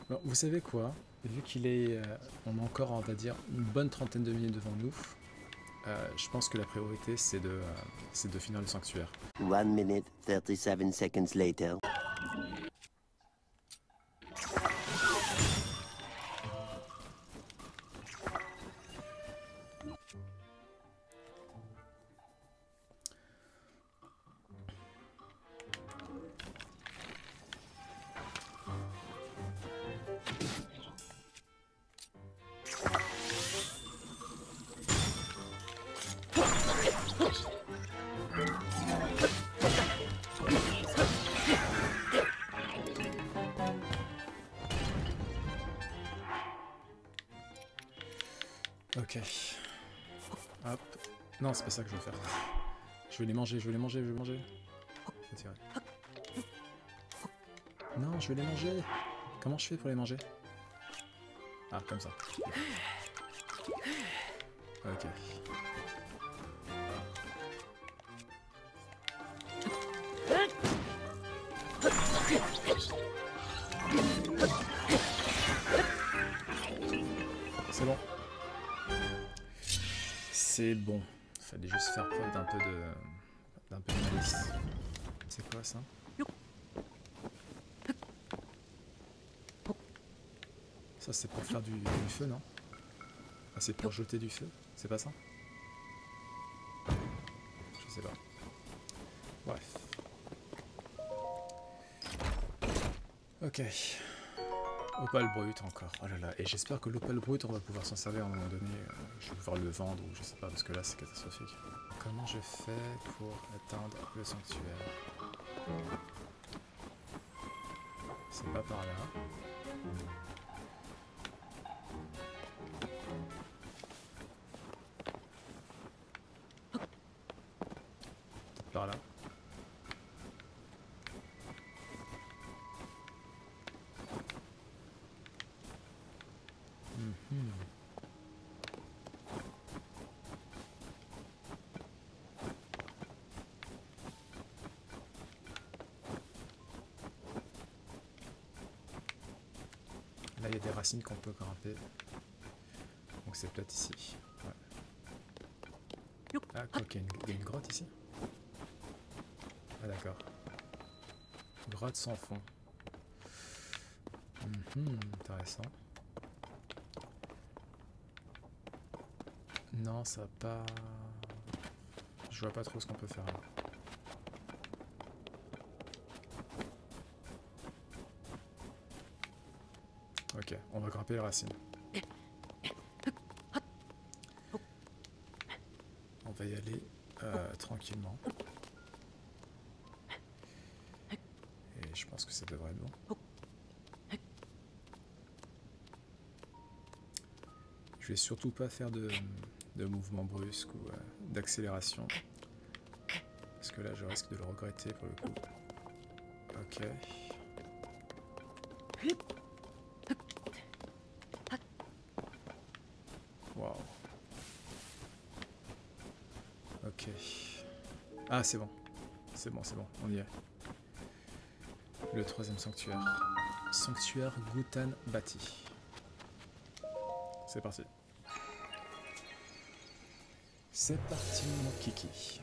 S1: Bon, vous savez quoi? Vu qu'il est... on a encore, on va dire, une bonne trentaine de minutes devant nous, je pense que la priorité, c'est de finir le sanctuaire.
S2: 1 minute 37 seconds later.
S1: Ok. Hop. Non, c'est pas ça que je veux faire. Je vais les manger, je vais les manger, je vais les manger. Je vais tirer. Non, je vais les manger. Comment je fais pour les manger? Ah, comme ça. Ok. C'est bon. C'est bon. Fallait juste faire preuve d'un peu de malice. C'est quoi ça? Ça c'est pour faire du feu, non? Ah, c'est pour jeter du feu? C'est pas ça? Je sais pas. Bref. Ok. Opale brut encore. Oh là là. Et j'espère que l'opale brut, on va pouvoir s'en servir à un moment donné. Je vais pouvoir le vendre ou je sais pas, parce que là c'est catastrophique. Comment je fais pour atteindre le sanctuaire? C'est pas par là. par là. Mhm. Là, il y a des racines qu'on peut grimper. Donc c'est peut-être ici. Ouais. Ah, quoi, il y a une grotte ici? Ah, d'accord. Grotte sans fond. Intéressant. Non, ça va pas... Je vois pas trop ce qu'on peut faire là. Ok, on va grimper les racines. On va y aller tranquillement. Et je pense que ça devrait être bon. Je vais surtout pas faire de mouvements brusques ou d'accélération. Parce que là, je risque de le regretter pour le coup. Ok. Waouh. Ok. Ah, c'est bon. C'est bon, on y est. Le troisième sanctuaire. Sanctuaire Gutan Bati. C'est parti. C'est parti, mon kiki.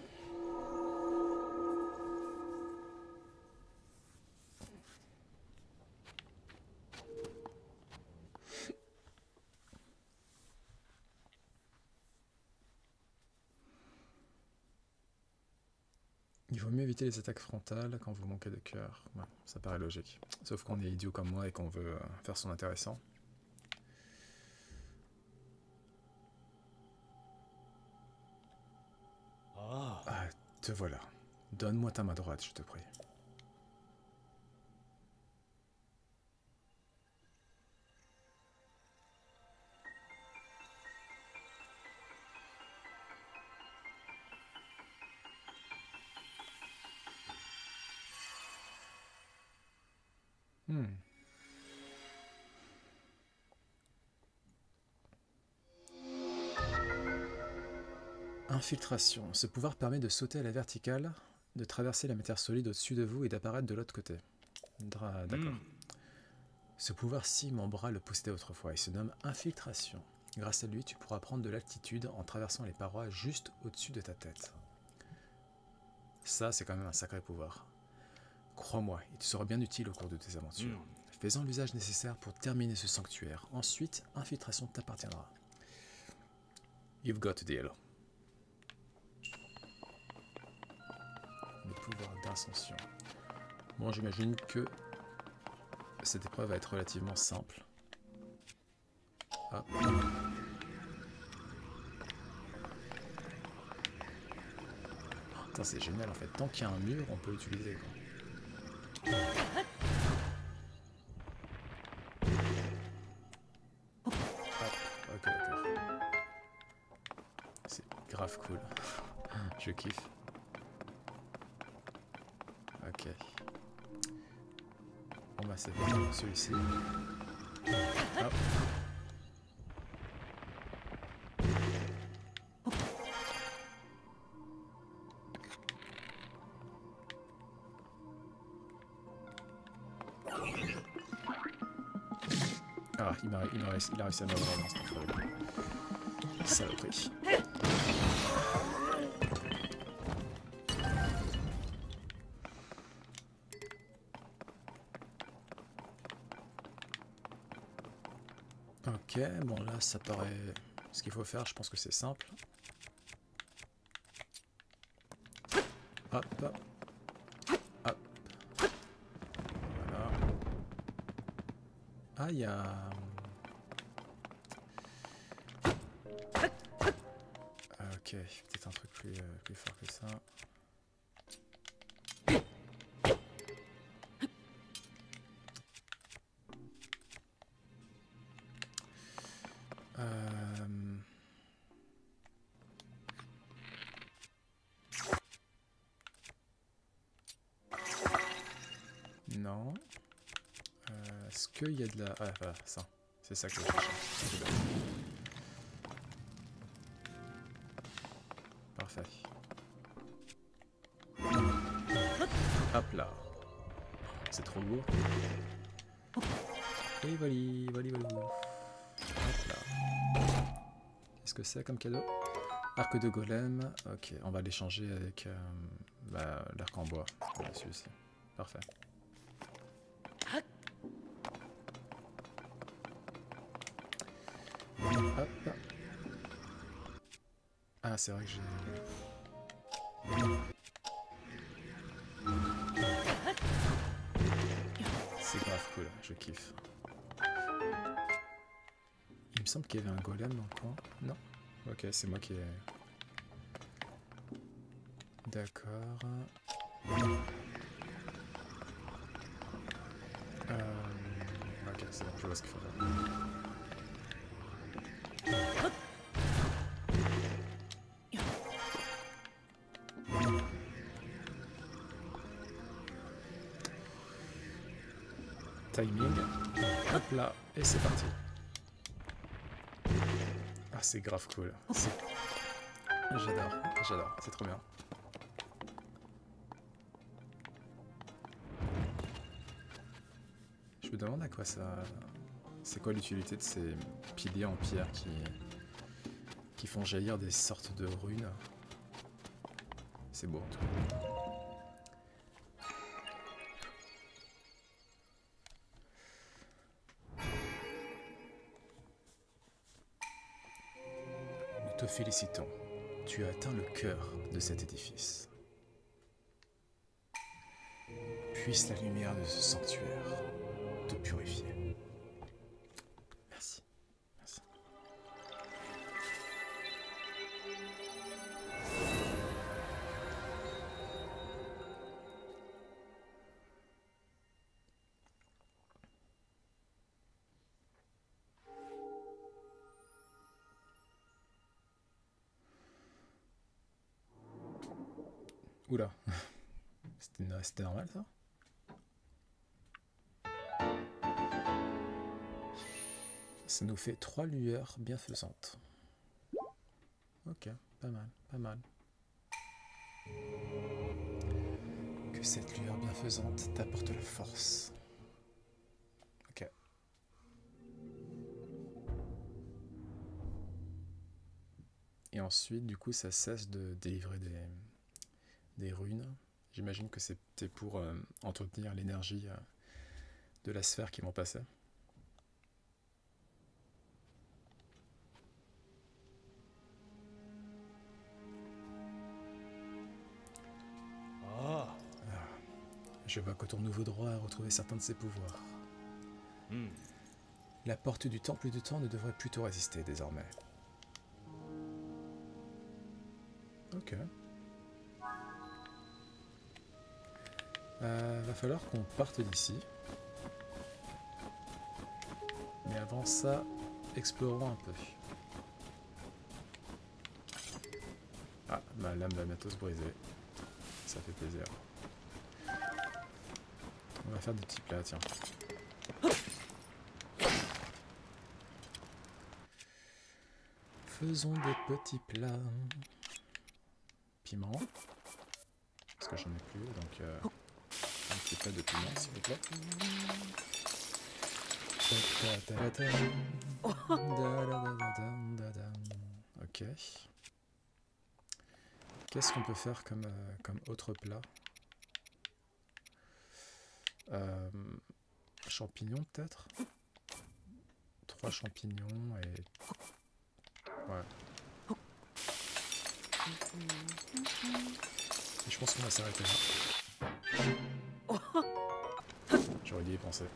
S1: Il vaut mieux éviter les attaques frontales quand vous manquez de cœur. Ouais, ça paraît logique. Sauf qu'on est idiot comme moi et qu'on veut faire son intéressant. Ah, te voilà. Donne-moi ta main droite, je te prie. Infiltration. Ce pouvoir permet de sauter à la verticale, de traverser la matière solide au-dessus de vous et d'apparaître de l'autre côté. D'accord. Ce pouvoir-ci, mon bras le possédait autrefois. Il se nomme Infiltration. Grâce à lui, tu pourras prendre de l'altitude en traversant les parois juste au-dessus de ta tête. Ça, c'est quand même un sacré pouvoir. Crois-moi, il te sera bien utile au cours de tes aventures. Fais-en l'usage nécessaire pour terminer ce sanctuaire. Ensuite, Infiltration t'appartiendra. You've got a deal. Le pouvoir d'ascension. Bon, j'imagine que cette épreuve va être relativement simple. Hop. Oh, c'est génial en fait. Tant qu'il y a un mur, on peut l'utiliser. Hop. Ok, d'accord. C'est grave cool. Je kiffe. Ok. Bon bah c'est bon, celui-ci. Hop. Ah, il a réussi à m'avoir dans cette folle. Saloperie. Ok, bon là ça paraît... Ce qu'il faut faire, je pense que c'est simple. Hop, hop. Hop. Voilà. Ah, il y a... Ok, peut-être un truc plus fort que ça. Est-ce qu'il y a de la... Ah voilà, ça. C'est ça que je cherche. C'est bien. Parfait. Hop là. C'est trop beau. Et voilà. Hop là. Qu'est-ce que c'est comme cadeau? Arc de golem. Ok, on va l'échanger avec l'arc en bois. Voilà, celui-ci. Parfait. Hop. Ah, c'est vrai que j'ai... C'est grave cool, je kiffe. Il me semble qu'il y avait un golem dans le coin. Non? Ok, c'est moi qui ai... D'accord. Ok, c'est bon, je vois ce qu'il faut faire. Timing. Hop là, et c'est parti. Ah, c'est grave cool. J'adore, c'est trop bien. Je me demande à quoi ça... C'est quoi l'utilité de ces piliers en pierre qui font jaillir des sortes de runes. C'est beau en tout cas. Nous te félicitons. Tu as atteint le cœur de cet édifice. Puisse la lumière de ce sanctuaire te purifier. Merci. Merci. Oula. C'était normal ça? Ça nous fait 3 lueurs bienfaisantes. Ok, pas mal, pas mal. Que cette lueur bienfaisante t'apporte la force. Ok. Et ensuite, du coup, ça cesse de délivrer des runes. J'imagine que c'était pour entretenir l'énergie de la sphère qui vont passer. Je vois que ton nouveau droit a retrouvé certains de ses pouvoirs. La porte du temple du temps ne devrait plus te résister désormais. Ok. Va falloir qu'on parte d'ici. Mais avant ça, explorons un peu. Ah, ma lame va bientôt se briser. Ça fait plaisir. On va faire des petits plats, tiens. Faisons des petits plats. Piment. Parce que j'en ai plus, donc un petit plat de piment, s'il vous plaît. Ok. Qu'est-ce qu'on peut faire comme autre plat? Champignons peut-être? 3 champignons et... Ouais. Et je pense qu'on va s'arrêter là. J'aurais dû y penser.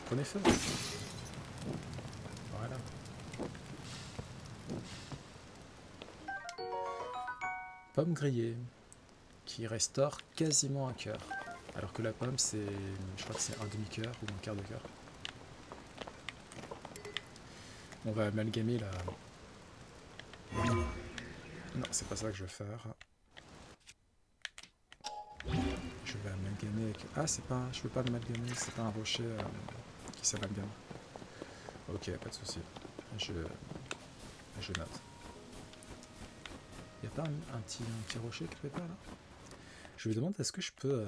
S1: Prenez feu. Voilà. Pomme grillée, qui restaure quasiment un cœur. Alors que la pomme, c'est, je crois que c'est un demi-cœur ou un quart de cœur. On va amalgamer la... Non, c'est pas ça que je veux faire. amalgamer avec... Ah, c'est pas... Je peux pas l'amalgamer, c'est pas un rocher qui s'amalgame. Ok, pas de souci. Je note. Y a pas un petit rocher quelque part là? Je me demande est-ce que je peux...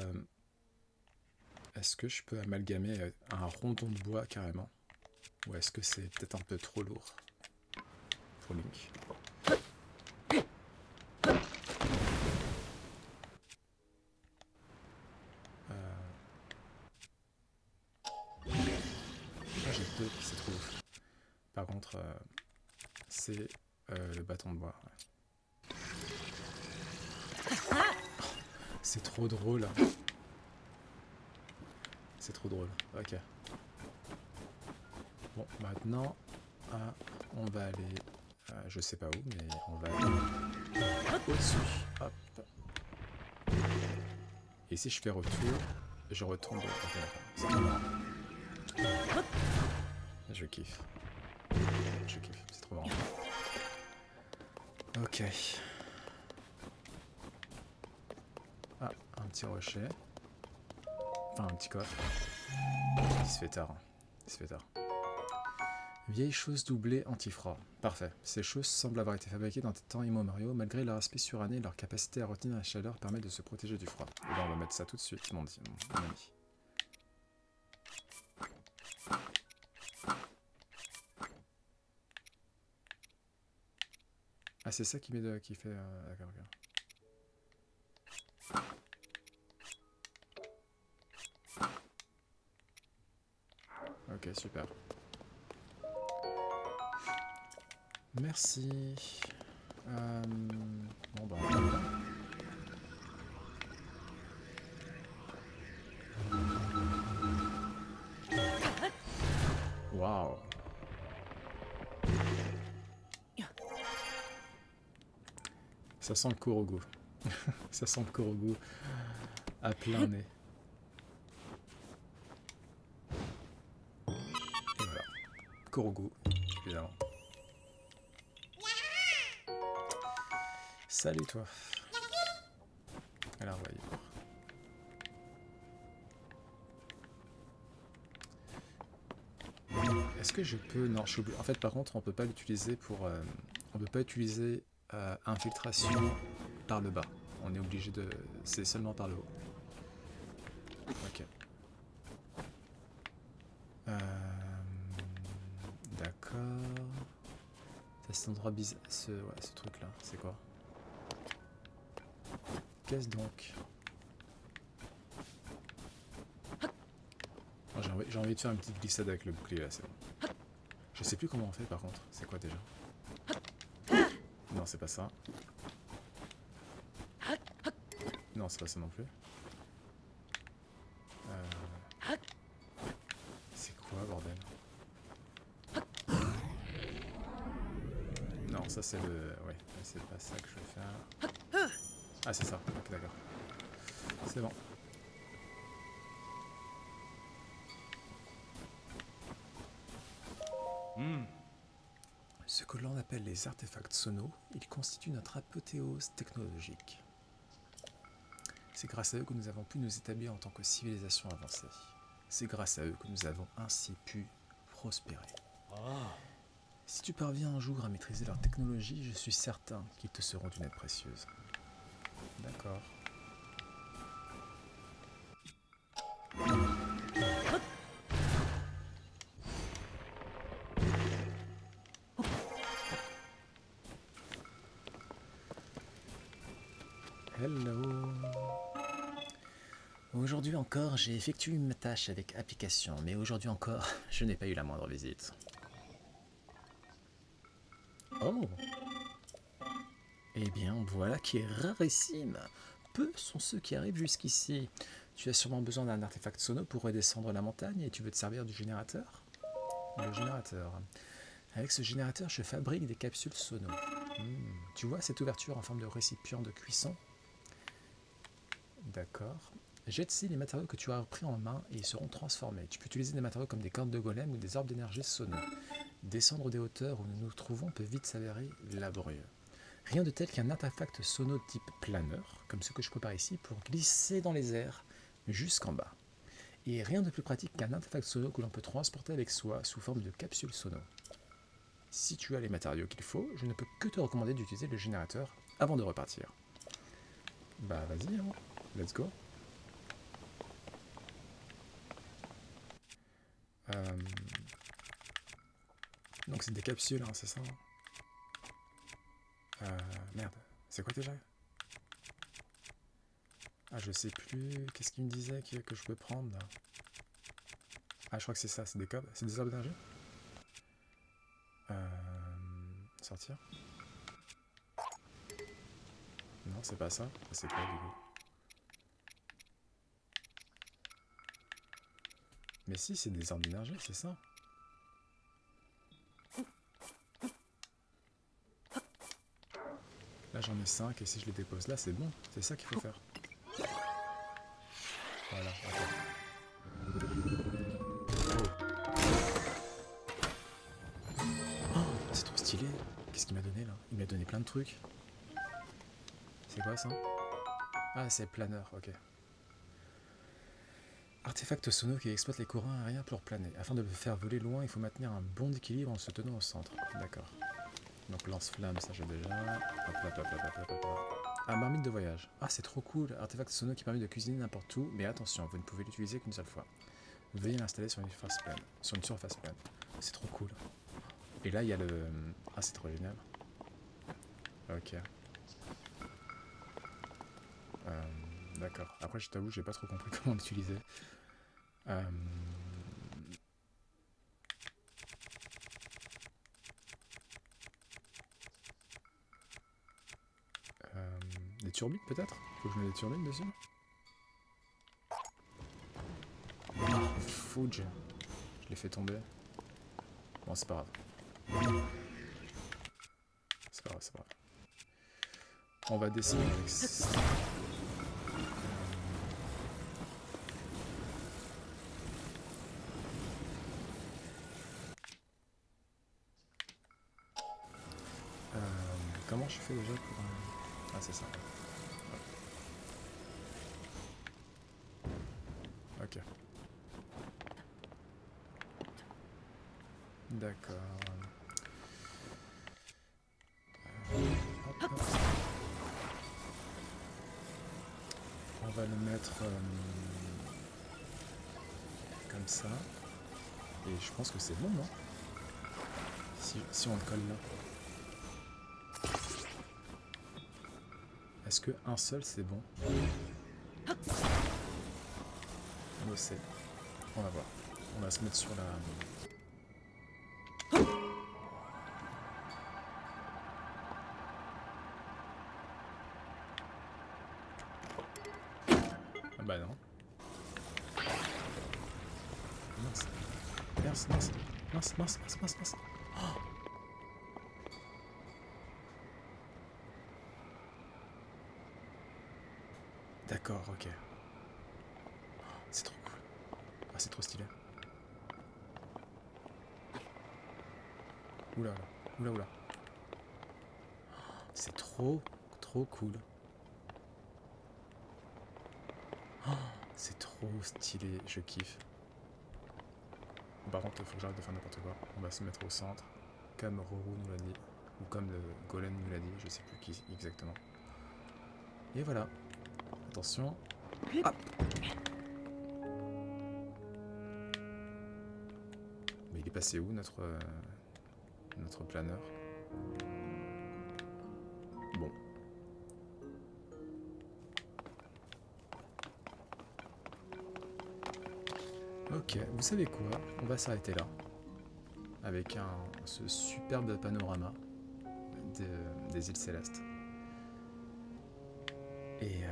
S1: est-ce que je peux amalgamer un rondon de bois carrément? Ou est-ce que c'est peut-être un peu trop lourd pour Link? Ah, j'ai deux, c'est trop ouf. Par contre, c'est le bâton de bois. Ouais. C'est trop drôle. C'est trop drôle. Ok. Bon, maintenant, on va aller... je sais pas où, mais on va aller au-dessus. Hop. Et si je fais retour, je retombe... Ok, c'est trop marrant. Je kiffe. Je kiffe, c'est trop marrant. Ok. Ah, un petit rocher. Enfin, un petit coffre. Il se fait tard. Il se fait tard. Vieille chose doublée anti-froid. Parfait. Ces choses semblent avoir été fabriquées dans des temps immémoriaux. Malgré leur aspect suranné, leur capacité à retenir la chaleur permet de se protéger du froid. Et là, on va mettre ça tout de suite, mon ami. Ah, c'est ça qui fait... D'accord, ok. Ok, super. Merci. Bon, bah, on va... Waouh. Ça sent le Korogu. Ça sent le Korogu à plein nez. Et voilà. Korogu, évidemment. Salut toi. Alors, voyons. Est-ce que je peux... Non, je suis oublié. En fait, par contre, on peut pas l'utiliser pour... on peut pas utiliser infiltration par le bas. On est obligé de... C'est seulement par le haut. Ok. D'accord. C'est cet endroit bizarre... ce truc-là, c'est quoi? Qu'est-ce donc? Oh, j'ai envie de faire une petite glissade avec le bouclier là, c'est bon. Je sais plus comment on fait par contre. C'est quoi déjà? Non, c'est pas ça. Non, c'est pas ça non plus. C'est quoi, bordel? Non, ça c'est le... Ouais, c'est pas ça que je vais faire. Ah, c'est ça. Ok, d'accord. C'est bon. Ce que l'on appelle les artefacts sonaux, ils constituent notre apothéose technologique. C'est grâce à eux que nous avons pu nous établir en tant que civilisation avancée. C'est grâce à eux que nous avons ainsi pu prospérer. Si tu parviens un jour à maîtriser leur technologie, je suis certain qu'ils te seront d'une aide précieuse. D'accord. Hello. Aujourd'hui encore, j'ai effectué ma tâche avec application, mais aujourd'hui encore, je n'ai pas eu la moindre visite. Oh! Eh bien, voilà qui est rarissime. Peu sont ceux qui arrivent jusqu'ici. Tu as sûrement besoin d'un artefact sono pour redescendre la montagne et tu veux te servir du générateur? Le générateur. Avec ce générateur, je fabrique des capsules sono. Tu vois cette ouverture en forme de récipient de cuisson? D'accord. Jette-ci les matériaux que tu as pris en main et ils seront transformés. Tu peux utiliser des matériaux comme des cordes de golem ou des orbes d'énergie sono. Descendre des hauteurs où nous nous trouvons peut vite s'avérer laborieux. Rien de tel qu'un artefact sono type planeur, comme ce que je prépare ici, pour glisser dans les airs jusqu'en bas. Et rien de plus pratique qu'un artefact sono que l'on peut transporter avec soi sous forme de capsule sono. Si tu as les matériaux qu'il faut, je ne peux que te recommander d'utiliser le générateur avant de repartir. Bah vas-y, hein. Let's go. Donc c'est des capsules, hein, c'est ça, hein. Merde, c'est quoi déjà? Ah, je sais plus. Qu'est-ce qu'il me disait que je peux prendre là? Ah, je crois que c'est ça, c'est des cobles. C'est des arbres d'énergie. Sortir. Non, c'est pas ça. C'est quoi du coup? Mais si, c'est des arbres d'énergie, c'est ça. Là, j'en ai 5 et si je les dépose là, c'est bon. C'est ça qu'il faut faire. Voilà, ok. Oh, c'est trop stylé. Qu'est-ce qu'il m'a donné là? Il m'a donné plein de trucs. C'est quoi ça? Ah, c'est planeur, ok. Artefact sono qui exploite les courants aériens pour planer. Afin de le faire voler loin, il faut maintenir un bon équilibre en se tenant au centre. D'accord. Donc lance-flamme, ça j'ai déjà. Hop, hop, hop, hop, hop, hop, hop. Ah, marmite de voyage. Ah, c'est trop cool. Artefact sono qui permet de cuisiner n'importe où, mais attention, vous ne pouvez l'utiliser qu'une seule fois. Veuillez l'installer sur une surface plane. C'est trop cool. Et là, il y a le... Ah, c'est trop génial. Ok. D'accord. Après, je t'avoue, j'ai pas trop compris comment l'utiliser. Des turbines, peut-être? Faut que je mette des turbines dessus? Ah, fudge. Je l'ai fait tomber. Bon, c'est pas grave. C'est pas grave, c'est pas grave. On va descendre avec ça. Comment je fais déjà pour... Ah, c'est ça. Ok. D'accord. Hop, hop. On va le mettre comme ça. Et je pense que c'est bon, non? Si on le colle là. Est-ce que un seul c'est bon? On sait. On va voir. On va se mettre sur la... Ah bah non. Mince. Mince, mince. Mince, mince, mince, mince, mince. Oh, d'accord, ok. C'est trop cool. Ah, c'est trop stylé. Oula, oula, oula. C'est trop, trop cool. Oh, c'est trop stylé, je kiffe. Par contre, il faut que j'arrête de faire n'importe quoi. On va se mettre au centre, comme Roro nous l'a dit, ou comme le golem nous l'a dit, je sais plus qui exactement. Et voilà. Attention. Hop. Mais il est passé où notre planeur? Bon. Ok, vous savez quoi? On va s'arrêter là. Avec ce superbe panorama des îles Célestes. Et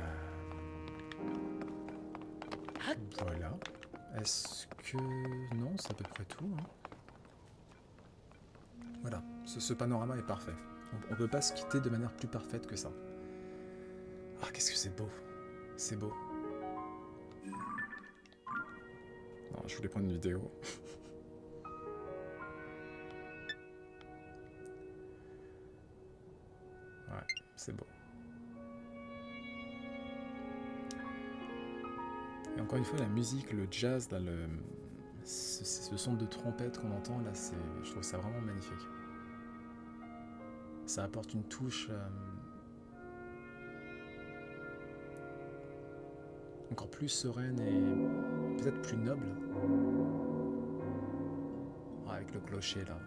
S1: voilà. Est-ce que... Non, c'est à peu près tout. Hein. Voilà, ce panorama est parfait. On ne peut pas se quitter de manière plus parfaite que ça. Ah, qu'est-ce que c'est beau. C'est beau. Non, je voulais prendre une vidéo. Ouais, c'est beau. Et encore une fois, la musique, le jazz, là, ce son de trompette qu'on entend, là, je trouve ça vraiment magnifique. Ça apporte une touche encore plus sereine et peut-être plus noble. Oh, avec le clocher, là.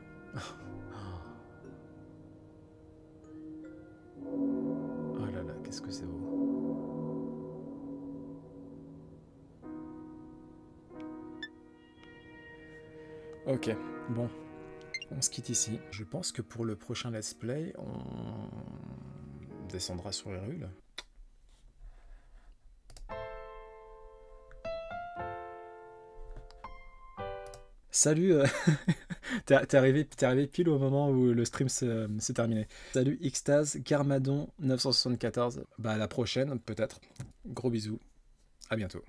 S1: Oh là là, qu'est-ce que c'est beau. Ok, bon, on se quitte ici. Je pense que pour le prochain let's play, on descendra sur Hyrule. Salut, t'es arrivé pile au moment où le stream s'est terminé. Salut Xtaz, Garmadon 974, bah à la prochaine peut-être. Gros bisous, à bientôt.